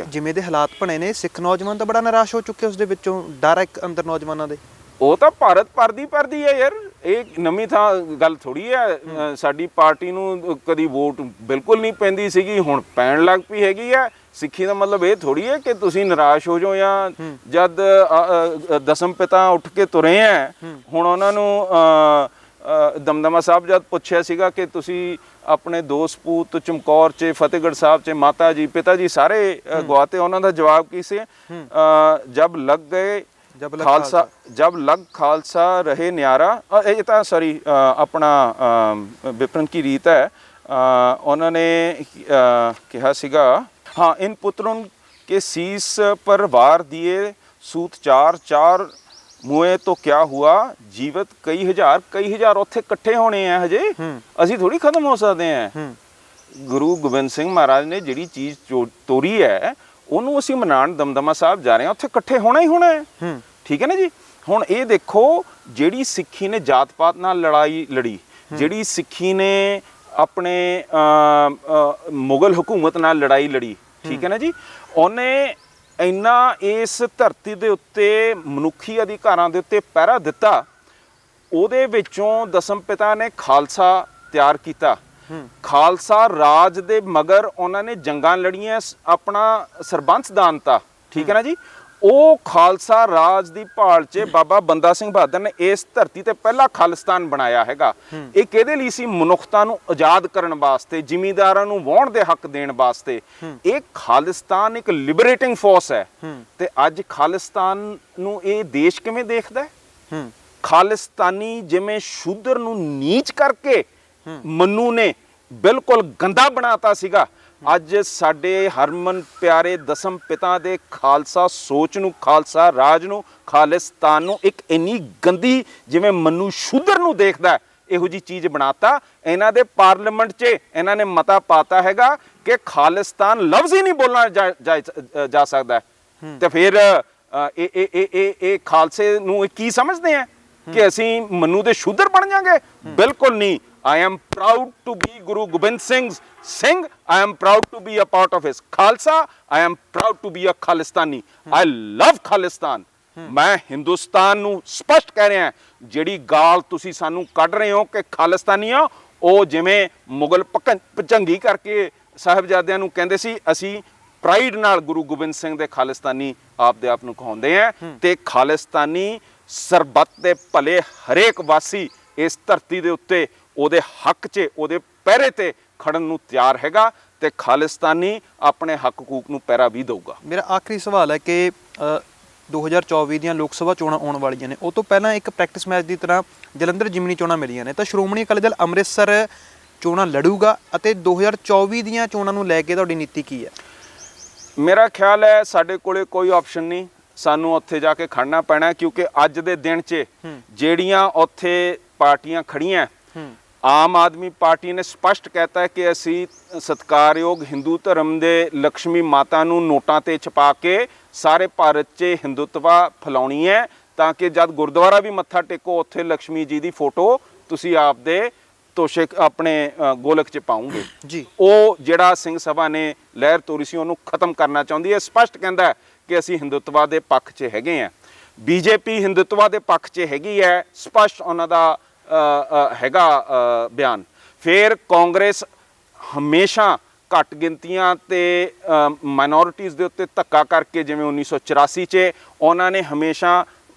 ਜਿਵੇਂ ਦੇ ਹਾਲਾਤ ਬਣੇ ਨੇ, ਸਿੱਖ ਨੌਜਵਾਨ ਤਾਂ ਬੜਾ ਨਿਰਾਸ਼ ਹੋ ਚੁੱਕੇ ਉਸ ਦੇ ਵਿੱਚੋਂ, ਡਰ ਇੱਕ ਅੰਦਰ ਨੌਜਵਾਨਾਂ ਦੇ।
ਉਹ ਤਾਂ ਭਾਰਤ ਪਰਦੀ ਹੈ ਯਾਰ। ਇਹ ਨਵੀਂ ਥਾਂ ਗੱਲ ਥੋੜੀ ਹੈ। ਸਾਡੀ ਪਾਰਟੀ ਨੂੰ ਕਦੀ ਵੋਟ ਬਿਲਕੁਲ ਨਹੀਂ ਪੈਂਦੀ ਸੀਗੀ, ਹੁਣ ਪੈਣ ਲੱਗ ਪਈ ਹੈਗੀ ਹੈ। ਸਿੱਖੀ ਦਾ ਮਤਲਬ ਇਹ ਥੋੜੀ ਹੈ ਕਿ ਤੁਸੀਂ ਨਿਰਾਸ਼ ਹੋ ਜਾਓ, ਜਾਂ ਜਦ ਦਸਮ ਪਿਤਾ ਉੱਠ ਕੇ ਤੁਰੇ ਹੈ। ਹੁਣ ਉਹਨਾਂ ਨੂੰ ਦਮਦਮਾ ਸਾਹਿਬ ਜਦ ਪੁੱਛਿਆ ਸੀਗਾ ਕਿ ਤੁਸੀਂ ਆਪਣੇ ਦੋ ਸਪੂਤ ਚਮਕੌਰ 'ਚ, ਫਤਿਹਗੜ੍ਹ ਸਾਹਿਬ 'ਚ ਮਾਤਾ ਜੀ ਪਿਤਾ ਜੀ ਸਾਰੇ ਗਵਾਤੇ, ਉਹਨਾਂ ਦਾ ਜਵਾਬ ਕੀ ਸੀ? ਜਬ ਲੱਗ ਗਏ ਖਾਲਸਾ, ਜਬ ਲੱਗ ਖਾਲਸਾ ਰਹੇ ਨਿਆਰਾ। ਇਹ ਤਾਂ ਆਪਣਾ ਵਿਪਰਨ ਕੀ ਰੀਤ ਹੈ। ਉਹਨਾਂ ਨੇ ਕਿਹਾ ਸੀਗਾ, ਹਾਂ, ਇਨ ਪੁੱਤਰਨ ਕੇ ਸੀਸ ਪਰ ਵਾਰ ਦਿਏ ਸੂਤ ਚਾਰ ਚਾਰ ਮੂਏ ਤੋਂ ਕਿਆ ਹੁਆ ਜੀਵਤ ਕਈ ਹਜ਼ਾਰ ਉੱਥੇ ਇਕੱਠੇ ਹੋਣੇ ਆ, ਹਜੇ ਅਸੀਂ ਥੋੜੀ ਖਤਮ ਹੋ ਸਕਦੇ ਆ। ਗੁਰੂ ਗੋਬਿੰਦ ਸਿੰਘ ਮਹਾਰਾਜ ਨੇ ਜਿਹੜੀ ਚੀਜ਼ ਤੋਰੀ ਹੈ ਉਹਨੂੰ ਅਸੀਂ ਮਨਾਉਣ ਦਮਦਮਾ ਸਾਹਿਬ ਜਾ ਰਹੇ ਹਾਂ, ਉੱਥੇ ਇਕੱਠੇ ਹੋਣਾ ਹੀ ਹੋਣਾ ਹੈ। ਠੀਕ ਹੈ ਨਾ ਜੀ। ਹੁਣ ਇਹ ਦੇਖੋ, ਜਿਹੜੀ ਸਿੱਖੀ ਨੇ ਜਾਤ ਪਾਤ ਨਾਲ ਲੜਾਈ ਲੜੀ, ਜਿਹੜੀ ਸਿੱਖੀ ਨੇ ਆਪਣੇ ਮੁਗਲ ਹਕੂਮਤ ਨਾਲ ਲੜਾਈ ਲੜੀ, ਠੀਕ ਹੈ ਨਾ ਜੀ, ਉਹਨੇ ਇੰਨਾ ਇਸ ਧਰਤੀ ਦੇ ਉੱਤੇ ਮਨੁੱਖੀ ਅਧਿਕਾਰਾਂ ਦੇ ਉੱਤੇ ਪਹਿਰਾ ਦਿੱਤਾ। ਉਹਦੇ ਵਿੱਚੋਂ ਦਸਮ ਪਿਤਾ ਨੇ ਖਾਲਸਾ ਤਿਆਰ ਕੀਤਾ। ਖਾਲਸਾ ਰਾਜ ਦੇ ਮਗਰ ਉਹਨਾਂ ਨੇ ਜੰਗਾਂ ਲੜੀਆਂ, ਆਪਣਾ ਸਰਬੰਸ ਦਾਨਤਾ, ਠੀਕ ਹੈ ਨਾ ਜੀ। ਉਹ ਖਾਲਸਾ ਰਾਜ ਦੀ ਭਾਲ 'ਚ ਬਾਬਾ ਬੰਦਾ ਸਿੰਘ ਬਹਾਦਰ ਨੇ ਇਸ ਧਰਤੀ ਤੇ ਪਹਿਲਾ ਖਾਲਿਸਤਾਨ ਬਣਾਇਆ ਹੈਗਾ। ਇਹ ਕਿਹਦੇ ਲਈ ਸੀ? ਮਨੁੱਖਤਾ ਨੂੰ ਆਜ਼ਾਦ ਕਰਨ ਵਾਸਤੇ, ਜ਼ਿਮੀਂਦਾਰਾਂ ਨੂੰ ਵਾਹੁਣ ਦੇ ਹੱਕ ਦੇਣ ਵਾਸਤੇ। ਇਹ ਖਾਲਿਸਤਾਨ ਇੱਕ ਲਿਬਰੇਟਿੰਗ ਫੋਰਸ ਹੈ। ਤੇ ਅੱਜ ਖਾਲਿਸਤਾਨ ਨੂੰ ਇਹ ਦੇਸ਼ ਕਿਵੇਂ ਦੇਖਦਾ ਹੈ? ਖਾਲਿਸਤਾਨੀ ਜਿਵੇਂ ਸ਼ੂਦਰ ਨੂੰ ਨੀਚ ਕਰਕੇ ਮਨੂ ਨੇ ਬਿਲਕੁਲ ਗੰਦਾ ਬਣਾਤਾ ਸੀਗਾ, ਅੱਜ ਸਾਡੇ ਹਰਮਨ ਪਿਆਰੇ ਦਸਮ ਪਿਤਾ ਦੇ ਖਾਲਸਾ ਸੋਚ ਨੂੰ, ਖਾਲਸਾ ਰਾਜ ਨੂੰ, ਖਾਲਿਸਤਾਨ ਨੂੰ ਇੱਕ ਇੰਨੀ ਗੰਦੀ ਜਿਵੇਂ ਮਨੂ ਸ਼ੂਦਰ ਨੂੰ ਦੇਖਦਾ, ਇਹੋ ਜੀ ਚੀਜ਼ ਬਣਾਤਾ। ਇਹਨਾਂ ਦੇ ਪਾਰਲੀਮੈਂਟ 'ਚ ਇਹਨਾਂ ਨੇ ਮਤਾ ਪਾਤਾ ਹੈਗਾ ਕਿ ਖਾਲਿਸਤਾਨ ਲਫ਼ਜ਼ ਹੀ ਨਹੀਂ ਬੋਲਣਾ ਜਾ ਸਕਦਾ। ਤੇ ਫਿਰ ਇਹ ਖਾਲਸੇ ਨੂੰ ਕੀ ਸਮਝਦੇ ਆ ਕਿ ਅਸੀਂ ਮਨੂ ਦੇ ਸ਼ੂਦਰ ਬਣ ਜਾਾਂਗੇ? ਬਿਲਕੁਲ ਨਹੀਂ। I am proud to be Guru Gobind Singh. I am proud to be a part of his Khalsa. I am proud to be a Khalistani. I love Khalistan. ਮੈਂ ਹਿੰਦੁਸਤਾਨ ਨੂੰ ਸਪਸ਼ਟ ਕਹਿ ਰਿਹਾ, ਜਿਹੜੀ ਗਾਲ ਤੁਸੀਂ ਸਾਨੂੰ ਕੱਢ ਰਹੇ ਹੋ ਕਿ ਖਾਲਿਸਤਾਨੀ ਆ, ਉਹ ਜਿਵੇਂ ਮੁਗਲ ਭਜੰਗੀ ਕਰਕੇ ਸਾਹਿਬਜ਼ਾਦਿਆਂ ਨੂੰ ਕਹਿੰਦੇ ਸੀ, ਅਸੀਂ ਪ੍ਰਾਈਡ ਨਾਲ ਗੁਰੂ ਗੋਬਿੰਦ ਸਿੰਘ ਦੇ ਖਾਲਿਸਤਾਨੀ ਆਪਦੇ ਆਪ ਨੂੰ ਕਹਾਉਂਦੇ ਆ। ਤੇ ਖਾਲਿਸਤਾਨੀ ਸਰਬੱਤ ਦੇ ਭਲੇ ਹਰੇਕ ਵਾਸੀ ਇਸ ਧਰਤੀ ਦੇ ਉੱਤੇ ਉਹਦੇ ਹੱਕ 'ਚ, ਉਹਦੇ ਪਹਿਰੇ ਤੇ ਖੜਨ ਨੂੰ ਤਿਆਰ ਹੈਗਾ ਤੇ ਖਾਲਿਸਤਾਨੀ ਆਪਣੇ ਹੱਕ ਹਕੂਕ ਨੂੰ ਪਹਿਰਾ ਵੀ ਦਊਗਾ।
ਮੇਰਾ ਆਖਰੀ ਸਵਾਲ ਹੈ ਕਿ 2024 ਦੀਆਂ ਲੋਕ ਸਭਾ ਚੋਣਾਂ ਆਉਣ ਵਾਲੀਆਂ ਨੇ, ਉਹ ਤੋਂ ਪਹਿਲਾਂ ਇੱਕ ਪ੍ਰੈਕਟਿਸ ਮੈਚ ਦੀ ਤਰ੍ਹਾਂ ਜਲੰਧਰ ਜਿਮਨੀ ਚੋਣਾਂ ਮਿਲੀਆਂ ਨੇ, ਤਾਂ ਸ਼੍ਰੋਮਣੀ ਅਕਾਲੀ ਦਲ ਅੰਮ੍ਰਿਤਸਰ ਚੋਣਾਂ ਲੜੂਗਾ ਅਤੇ 2024 ਦੀਆਂ ਚੋਣਾਂ ਨੂੰ ਲੈ ਕੇ ਤੁਹਾਡੀ ਨੀਤੀ ਕੀ ਹੈ?
ਮੇਰਾ ਖਿਆਲ ਹੈ ਸਾਡੇ ਕੋਲੇ ਕੋਈ ਆਪਸ਼ਨ ਨਹੀਂ, ਸਾਨੂੰ ਉੱਥੇ ਜਾ ਕੇ ਖੜਨਾ ਪੈਣਾ, ਕਿਉਂਕਿ ਅੱਜ ਦੇ ਦਿਨ 'ਚ ਜਿਹੜੀਆਂ ਉੱਥੇ ਪਾਰਟੀਆਂ ਖੜੀਆਂ, ਆਮ ਆਦਮੀ ਪਾਰਟੀ ਨੇ ਸਪਸ਼ਟ ਕਹਿਤਾ ਕਿ ਅਸੀਂ ਸਤਿਕਾਰਯੋਗ ਹਿੰਦੂ ਧਰਮ ਦੇ ਲక్ష్ਮੀ ਮਾਤਾ ਨੂੰ ਨੋਟਾਂ ਤੇ ਛਪਾ ਕੇ ਸਾਰੇ ਭਾਰਤ 'ਚ ਹਿੰਦੂਤਵਾ ਫੈਲਾਉਣੀ ਹੈ, ਤਾਂ ਕਿ ਜਦ ਗੁਰਦੁਆਰਾ ਵੀ ਮੱਥਾ ਟੇਕੋ ਉੱਥੇ ਲక్ష్ਮੀ ਜੀ ਦੀ ਫੋਟੋ ਤੁਸੀਂ ਆਪਦੇ ਤੋਸ਼ੇ ਆਪਣੇ ਗੋਲਕ 'ਚ ਪਾਉਂਗੇ ਜੀ। ਉਹ ਜਿਹੜਾ ਸਿੰਘ ਸਭਾ ਨੇ ਲਹਿਰ ਤੋਰੀ ਸੀ ਉਹਨੂੰ ਖਤਮ ਕਰਨਾ ਚਾਹੁੰਦੀ ਹੈ। ਸਪਸ਼ਟ ਕਹਿੰਦਾ ਕਿ ਅਸੀਂ ਹਿੰਦੂਤਵਾ ਦੇ ਪੱਖ 'ਚ ਹੈਗੇ ਹਾਂ। ਬੀਜੇਪੀ ਹਿੰਦੂਤਵਾ ਦੇ ਪੱਖ 'ਚ ਹੈਗੀ ਹੈ, ਸਪਸ਼ਟ ਉਹਨਾਂ ਦਾ ਹੈਗਾ ਬਿਆਨ। ਫਿਰ ਕਾਂਗਰਸ ਹਮੇਸ਼ਾ ਘੱਟ ਗਿਣਤੀਆਂ ਤੇ ਮਾਈਨੋਰਿਟੀਜ਼ ਦੇ ਉੱਤੇ ਧੱਕਾ ਕਰਕੇ, ਜਿਵੇਂ 1984 'ਚ ਉਹਨਾਂ ਨੇ ਹਮੇਸ਼ਾ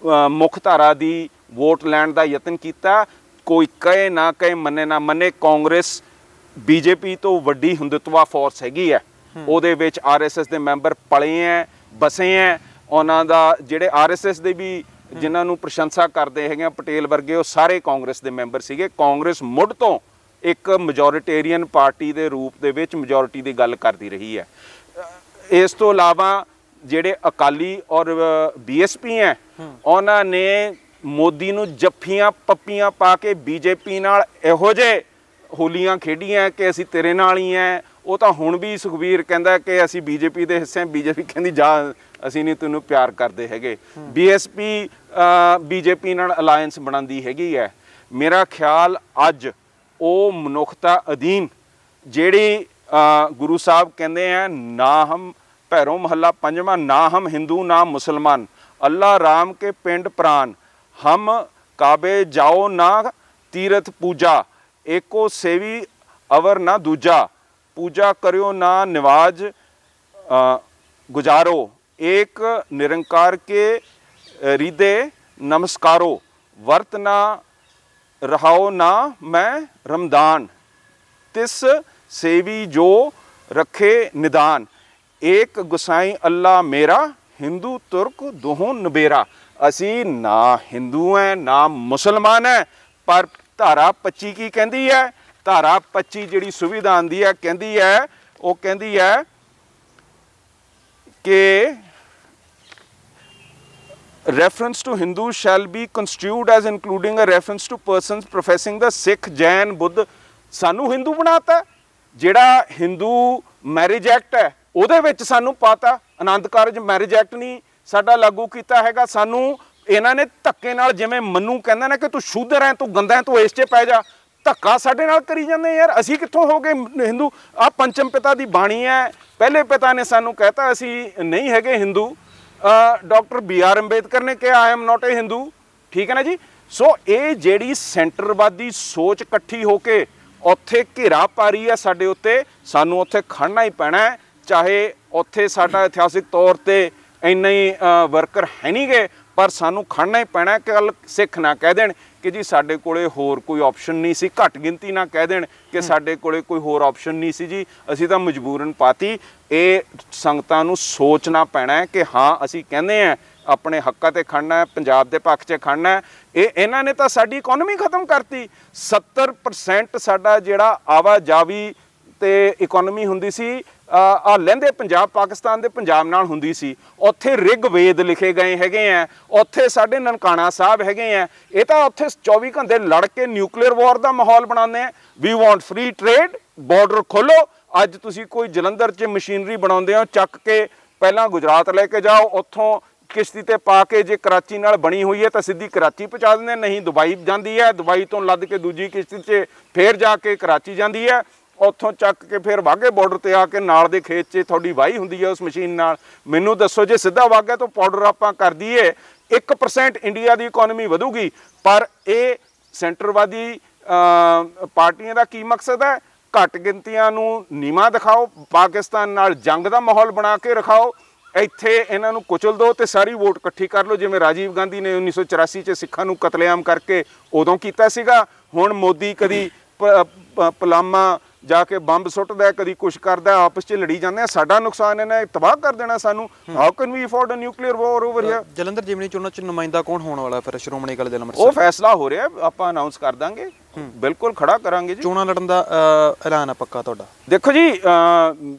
ਮੁੱਖ ਧਾਰਾ ਦੀ ਵੋਟ ਲੈਣ ਦਾ ਯਤਨ ਕੀਤਾ। ਕੋਈ ਕਹੇ ਨਾ ਕਹੇ, ਮੰਨੇ ਨਾ ਮੰਨੇ, ਕਾਂਗਰਸ ਬੀਜੇਪੀ ਤੋਂ ਵੱਡੀ ਹਿੰਦੂਤਵਾ ਫੋਰਸ ਹੈਗੀ ਹੈ। ਉਹਦੇ ਵਿੱਚ RSS ਦੇ ਮੈਂਬਰ ਪਲੇ ਹੈ, ਬਸੇ ਹੈ। ਉਹਨਾਂ ਦਾ ਜਿਹੜੇ RSS ਦੇ ਵੀ ਜਿਨ੍ਹਾਂ ਨੂੰ ਪ੍ਰਸ਼ੰਸਾ ਕਰਦੇ ਹੈਗੇ ਪਟੇਲ ਵਰਗੇ, ਉਹ ਸਾਰੇ ਕਾਂਗਰਸ ਦੇ ਮੈਂਬਰ ਸੀਗੇ। ਕਾਂਗਰਸ ਮੁੱਢ ਤੋਂ ਇੱਕ ਮੈਜੋਰਿਟੇਰੀਅਨ ਪਾਰਟੀ ਦੇ ਰੂਪ ਦੇ ਵਿੱਚ ਮੈਜੋਰਿਟੀ ਦੀ ਗੱਲ ਕਰਦੀ ਰਹੀ ਹੈ। ਇਸ ਤੋਂ ਇਲਾਵਾ ਜਿਹੜੇ ਅਕਾਲੀ ਔਰ BSP ਹੈ, ਉਹਨਾਂ ਨੇ ਮੋਦੀ ਨੂੰ ਜੱਫੀਆਂ ਪੱਪੀਆਂ ਪਾ ਕੇ ਬੀਜੇਪੀ ਨਾਲ ਇਹੋ ਜਿਹੇ ਹੋਲੀਆਂ ਖੇਡੀਆਂ ਕਿ ਅਸੀਂ ਤੇਰੇ ਨਾਲ ਹੀ ਹੈ। ਉਹ ਤਾਂ ਹੁਣ ਵੀ ਸੁਖਬੀਰ ਕਹਿੰਦਾ ਕਿ ਅਸੀਂ ਬੀਜੇਪੀ ਦੇ ਹਿੱਸੇ ਹਾਂ, ਬੀਜੇਪੀ ਕਹਿੰਦੀ ਜਾ ਅਸੀਂ ਨਹੀਂ ਤੈਨੂੰ ਪਿਆਰ ਕਰਦੇ ਹੈਗੇ। BSP ਬੀਜੇਪੀ ਨਾਲ ਅਲਾਇੰਸ ਬਣਾਉਂਦੀ ਹੈਗੀ ਹੈ। ਮੇਰਾ ਖਿਆਲ ਅੱਜ ਉਹ ਮਨੁੱਖਤਾ ਅਧੀਨ ਜਿਹੜੀ ਗੁਰੂ ਸਾਹਿਬ ਕਹਿੰਦੇ ਆ, ਨਾ ਹਮ ਭੈਰੋ ਮਹੱਲਾ ਪੰਜਵਾਂ, ਨਾ ਹਮ ਹਿੰਦੂ ਨਾ ਮੁਸਲਮਾਨ, ਅੱਲਾ ਰਾਮ ਕੇ ਪਿੰਡ ਪ੍ਰਾਨ, ਹਮ ਕਾਬੇ ਜਾਓ ਨਾ ਤੀਰਥ ਪੂਜਾ, ਏਕੋ ਸੇਵੀ ਅਵਰ ਨਾ ਦੂਜਾ, पूजा करो ना निवाज गुजारो, एक निरंकार के हृदय नमस्कारो, वर्त ना रहाओ ना मैं रमदान, तिस सेवी जो रखे निदान, एक गुसाई अल्लाह मेरा, हिंदू तुर्क दोहों नबेरा। असी ना हिंदू हैं ना मुसलमान हैं, पर धारा 25 की कहती है ਧਾਰਾ 25 ਜਿਹੜੀ ਸੁਵਿਧਾ ਆਂਦੀ ਹੈ ਕਹਿੰਦੀ ਹੈ ਕਿ reference to Hindu shall be construed as including a reference to persons professing the Sikh, Jain, Buddh। ਸਾਨੂੰ ਹਿੰਦੂ ਬਣਾਤਾ, ਜਿਹੜਾ ਹਿੰਦੂ ਮੈਰਿਜ ਐਕਟ ਹੈ ਉਹਦੇ ਵਿੱਚ ਸਾਨੂੰ ਪਾਤਾ, ਆਨੰਦ ਕਾਰਜ ਮੈਰਿਜ ਐਕਟ ਨਹੀਂ ਸਾਡਾ ਲਾਗੂ ਕੀਤਾ ਹੈਗਾ। ਸਾਨੂੰ ਇਹਨਾਂ ਨੇ ਧੱਕੇ ਨਾਲ, ਜਿਵੇਂ ਮੰਨੂ ਕਹਿੰਦਾ ਨਾ ਕਿ ਤੂੰ ਸ਼ੂਦਰ ਹੈ, ਤੂੰ ਗੰਦਾ ਹੈ, ਤੂੰ ਇਸ 'ਚ ਪੈ ਜਾ, ਧੱਕਾ ਸਾਡੇ ਨਾਲ ਕਰੀ ਜਾਂਦੇ ਯਾਰ। ਅਸੀਂ ਕਿੱਥੋਂ ਹੋ ਗਏ ਹਿੰਦੂ? ਆਹ ਪੰਚਮ ਪਿਤਾ ਦੀ ਬਾਣੀ ਹੈ, ਪਹਿਲੇ ਪਿਤਾ ਨੇ ਸਾਨੂੰ ਕਹਿਤਾ ਅਸੀਂ ਨਹੀਂ ਹੈਗੇ ਹਿੰਦੂ। ਡਾਕਟਰ BR ਅੰਬੇਦਕਰ ਨੇ ਕਿਹਾ ਆਈ ਐਮ ਨਾਟ ਏ ਹਿੰਦੂ, ਠੀਕ ਹੈ ਨਾ ਜੀ। ਸੋ ਇਹ ਜਿਹੜੀ ਸੈਂਟਰਵਾਦੀ ਸੋਚ ਇਕੱਠੀ ਹੋ ਕੇ ਉੱਥੇ ਘੇਰਾ ਪਾ ਰਹੀ ਹੈ ਸਾਡੇ ਉੱਤੇ, ਸਾਨੂੰ ਉੱਥੇ ਖੜਨਾ ਹੀ ਪੈਣਾ ਹੈ, ਚਾਹੇ ਉੱਥੇ ਸਾਡਾ ਇਤਿਹਾਸਿਕ ਤੌਰ ਤੇ ਇੰਨੇ ਹੀ ਵਰਕਰ ਹੈ ਨਹੀਂ ਗੇ, ਪਰ ਸਾਨੂੰ ਖੜਨਾ ਹੀ ਪੈਣਾ। ਕੱਲ ਸਿੱਖ ਨਾ ਕਹਿ ਦੇਣ ਕਿ ਜੀ ਸਾਡੇ ਕੋਲੇ ਹੋਰ ਕੋਈ ਆਪਸ਼ਨ ਨਹੀਂ ਸੀ, ਘੱਟ ਗਿਣਤੀ ਨਾ ਕਹਿ ਦੇਣ ਕਿ ਸਾਡੇ ਕੋਲੇ ਕੋਈ ਹੋਰ ਆਪਸ਼ਨ ਨਹੀਂ ਸੀ ਜੀ, ਅਸੀਂ ਤਾਂ ਮਜਬੂਰਨ ਪਾਤੀ। ਇਹ ਸੰਗਤਾਂ ਨੂੰ ਸੋਚਣਾ ਪੈਣਾ ਹੈ ਕਿ ਹਾਂ ਅਸੀਂ ਕਹਿੰਦੇ ਹਾਂ ਆਪਣੇ ਹੱਕਾਂ ਤੇ ਖੜਨਾ ਹੈ, ਪੰਜਾਬ ਦੇ ਪੱਖ 'ਚ ਖੜਨਾ ਹੈ। ਇਹਨਾਂ ਨੇ ਤਾਂ ਸਾਡੀ ਇਕਨੋਮੀ ਖਤਮ ਕਰਤੀ। 70% ਸਾਡਾ ਜਿਹੜਾ ਆਵਾਜਾਵੀ ਤੇ ਇਕਨੋਮੀ ਹੁੰਦੀ ਸੀ ਆ ਲਹਿੰਦੇ ਪੰਜਾਬ, ਪਾਕਿਸਤਾਨ ਦੇ ਪੰਜਾਬ ਨਾਲ ਹੁੰਦੀ ਸੀ। ਉੱਥੇ ਰਿਗਵੇਦ ਲਿਖੇ ਗਏ ਹੈਗੇ ਆ, ਉੱਥੇ ਸਾਡੇ ਨਨਕਾਣਾ ਸਾਹਿਬ ਹੈਗੇ ਆ। ਇਹ ਤਾਂ ਉੱਥੇ 24 ਘੰਟੇ ਲੜ ਕੇ ਨਿਊਕਲੀਅਰ ਵਾਰ ਦਾ ਮਾਹੌਲ ਬਣਾਉਂਦੇ ਆ। We want free trade, border ਖੋਲੋ। ਅੱਜ ਤੁਸੀਂ ਕੋਈ ਜਲੰਧਰ 'ਚ ਮਸ਼ੀਨਰੀ ਬਣਾਉਂਦੇ ਹੋ, ਚੱਕ ਕੇ ਪਹਿਲਾਂ ਗੁਜਰਾਤ ਲੈ ਕੇ ਜਾਓ, ਉੱਥੋਂ ਕਿਸ਼ਤੀ ਤੇ ਪਾ ਕੇ ਜੇ ਕਰਾਚੀ ਨਾਲ ਬਣੀ ਹੋਈ ਹੈ ਤਾਂ ਸਿੱਧੀ ਕਰਾਚੀ ਪਹੁੰਚਾ ਦਿੰਦੇ, ਨਹੀਂ ਦੁਬਈ ਜਾਂਦੀ ਹੈ, ਦੁਬਈ ਤੋਂ ਲੱਦ ਕੇ ਦੂਜੀ ਕਿਸ਼ਤੀ 'ਚ ਫੇਰ ਜਾ ਕੇ ਕਰਾਚੀ ਜਾਂਦੀ ਹੈ, ਉੱਥੋਂ ਚੱਕ ਕੇ ਫਿਰ ਵਾਘੇ ਬਾਰਡਰ ਤੇ ਆ ਕੇ ਨਾਲ ਦੇ ਖੇਤ 'ਚ ਤੁਹਾਡੀ ਵਾਹੀ ਹੁੰਦੀ ਹੈ ਉਸ ਮਸ਼ੀਨ ਨਾਲ। ਮੈਨੂੰ ਦੱਸੋ ਜੇ ਸਿੱਧਾ ਵਾਘੇ ਤੋਂ ਪਾਊਡਰ ਆਪਾਂ ਕਰ ਦਈਏ 1% ਇੰਡੀਆ ਦੀ ਇਕਨੋਮੀ ਵਧੂਗੀ। ਪਰ ਇਹ ਸੈਂਟਰਵਾਦੀ ਪਾਰਟੀਆਂ ਦਾ ਕੀ ਮਕਸਦ ਹੈ? ਘੱਟ ਗਿਣਤੀਆਂ ਨੂੰ ਨੀਵਾਂ ਦਿਖਾਓ, ਪਾਕਿਸਤਾਨ ਨਾਲ ਜੰਗ ਦਾ ਮਾਹੌਲ ਬਣਾ ਕੇ ਰਖਾਓ, ਇੱਥੇ ਇਹਨਾਂ ਨੂੰ ਕੁਚਲ ਦਿਓ ਤੇ ਸਾਰੀ ਵੋਟ ਇਕੱਠੀ ਕਰ ਲਓ, ਜਿਵੇਂ ਰਾਜੀਵ ਗਾਂਧੀ ਨੇ 1984 'ਚ ਸਿੱਖਾਂ ਨੂੰ ਕਤਲੇਆਮ ਕਰਕੇ ਉਦੋਂ ਕੀਤਾ ਸੀਗਾ। ਹੁਣ ਮੋਦੀ ਕਦੀ ਪਲਾਮਾ ਜਾ ਕੇ ਬੰਬ ਸੁੱਟਦਾ, ਕਦੀ ਕੁਛ ਕਰਦਾ, ਆਪਸ 'ਚ ਲੜੀ ਜਾਂਦੇ ਆ। ਸਾਡਾ ਨੁਕਸਾਨ ਇਹਨੇ ਤਬਾਹ ਕਰ ਦੇਣਾ ਸਾਨੂੰ। How can we afford a nuclear war over here?
Jalandhar ਜਿਮਨੀ ਚੋਣਾਂ 'ਚ ਨੁਮਾਇੰਦਾ ਕੌਣ ਹੋਣ ਵਾਲਾ ਫਿਰ ਸ਼੍ਰੋਮਣੀ ਅਕਾਲੀ ਦਲ ਅੰਮ੍ਰਿਤਸਰ?
ਉਹ ਫੈਸਲਾ ਹੋ ਰਿਹਾ, ਆਪਾਂ ਅਨਾਉਂਸ ਕਰ ਦਾਂਗੇ, ਬਿਲਕੁਲ ਖੜਾ ਕਰਾਂਗੇ ਜੀ।
ਚੋਣਾਂ ਲੜਨ ਦਾ ਐਲਾਨ ਆ ਪੱਕਾ ਤੁਹਾਡਾ?
ਦੇਖੋ ਜੀ,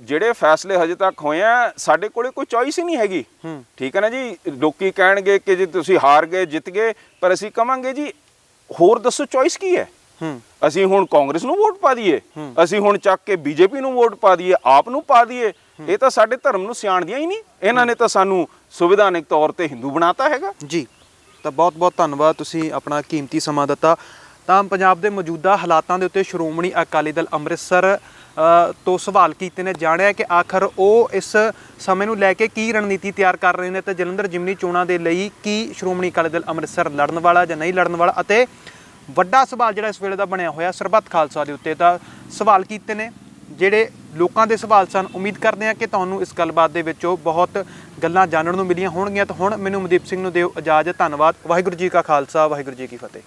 ਜਿਹੜੇ ਫੈਸਲੇ ਹਜੇ ਤੱਕ ਹੋਏ ਆ, ਸਾਡੇ ਕੋਲੇ ਕੋਈ ਚੋਇਸ ਹੀ ਨਹੀਂ ਹੈਗੀ, ਠੀਕ ਹੈ ਨਾ ਜੀ। ਲੋਕੀ ਕਹਿਣਗੇ ਕਿ ਜੇ ਤੁਸੀਂ ਹਾਰ ਗਏ, ਜਿੱਤ ਗਏ, ਪਰ ਅਸੀਂ ਕਵਾਂਗੇ ਜੀ ਹੋਰ ਦੱਸੋ ਚੋਇਸ ਕੀ ਹੈ? ਅਸੀਂ ਹੁਣ ਕਾਂਗਰਸ ਨੂੰ ਵੋਟ ਪਾ ਦਈਏ, ਅਸੀਂ ਹੁਣ ਚੱਕ ਕੇ BJP ਨੂੰ ਵੋਟ ਪਾ ਦਈਏ, ਆਪ ਨੂੰ ਪਾ ਦਈਏ? ਇਹ ਤਾਂ ਸਾਡੇ ਧਰਮ ਨੂੰ ਸਿਆਣਦੀਆਂ ਹੀ ਨਹੀਂ। ਇਹਨਾਂ ਨੇ ਤਾਂ ਸਾਨੂੰ ਸੰਵਿਧਾਨਿਕ ਤੌਰ ਤੇ ਹਿੰਦੂ ਬਣਾਤਾ ਹੈਗਾ
ਜੀ। ਤਾਂ ਬਹੁਤ ਬਹੁਤ ਧੰਨਵਾਦ, ਤੁਸੀਂ ਆਪਣਾ ਕੀਮਤੀ ਸਮਾਂ ਦਿੱਤਾ। ਤਾਂ ਪੰਜਾਬ ਦੇ ਮੌਜੂਦਾ ਹਾਲਾਤਾਂ ਦੇ ਉੱਤੇ ਸ਼੍ਰੋਮਣੀ ਅਕਾਲੀ ਦਲ ਅੰਮ੍ਰਿਤਸਰ ਤੋਂ ਸਵਾਲ ਕੀਤੇ ਨੇ, ਜਾਣਿਆ ਕਿ ਆਖਰ ਉਹ ਇਸ ਸਮੇਂ ਨੂੰ ਲੈ ਕੇ ਕੀ ਰਣਨੀਤੀ ਤਿਆਰ ਕਰ ਰਹੇ ਨੇ ਤੇ ਜਲੰਧਰ ਜਿਮਨੀ ਚੋਣਾਂ ਦੇ ਲਈ ਕੀ ਸ਼੍ਰੋਮਣੀ ਅਕਾਲੀ ਦਲ ਅੰਮ੍ਰਿਤਸਰ ਲੜਨ ਵਾਲਾ ਜਾਂ ਨਹੀਂ ਲੜਨ ਵਾਲਾ। ਅਤੇ ਵੱਡਾ ਸਵਾਲ ਜਿਹੜਾ ਇਸ ਵੇਲੇ ਦਾ ਬਣਿਆ ਹੋਇਆ ਸਰਬੱਤ ਖਾਲਸਾ ਦੇ ਉੱਤੇ ਤਾਂ ਸਵਾਲ ਕੀਤੇ ਨੇ, ਜਿਹੜੇ ਲੋਕਾਂ ਦੇ ਸਵਾਲ ਸਨ। ਉਮੀਦ ਕਰਦੇ ਹਾਂ ਕਿ ਤੁਹਾਨੂੰ ਇਸ ਗੱਲਬਾਤ ਦੇ ਵਿੱਚੋਂ ਬਹੁਤ ਗੱਲਾਂ ਜਾਣਨ ਨੂੰ ਮਿਲੀਆਂ ਹੋਣਗੀਆਂ। ਤਾਂ ਹੁਣ ਮੈਨੂੰ ਮਨਦੀਪ ਸਿੰਘ ਨੂੰ ਦਿਓ ਇਜਾਜ਼ਤ। ਧੰਨਵਾਦ। ਵਾਹਿਗੁਰੂ ਜੀ ਕਾ ਖਾਲਸਾ, ਵਾਹਿਗੁਰੂ ਜੀ ਕੀ ਫਤਿਹ।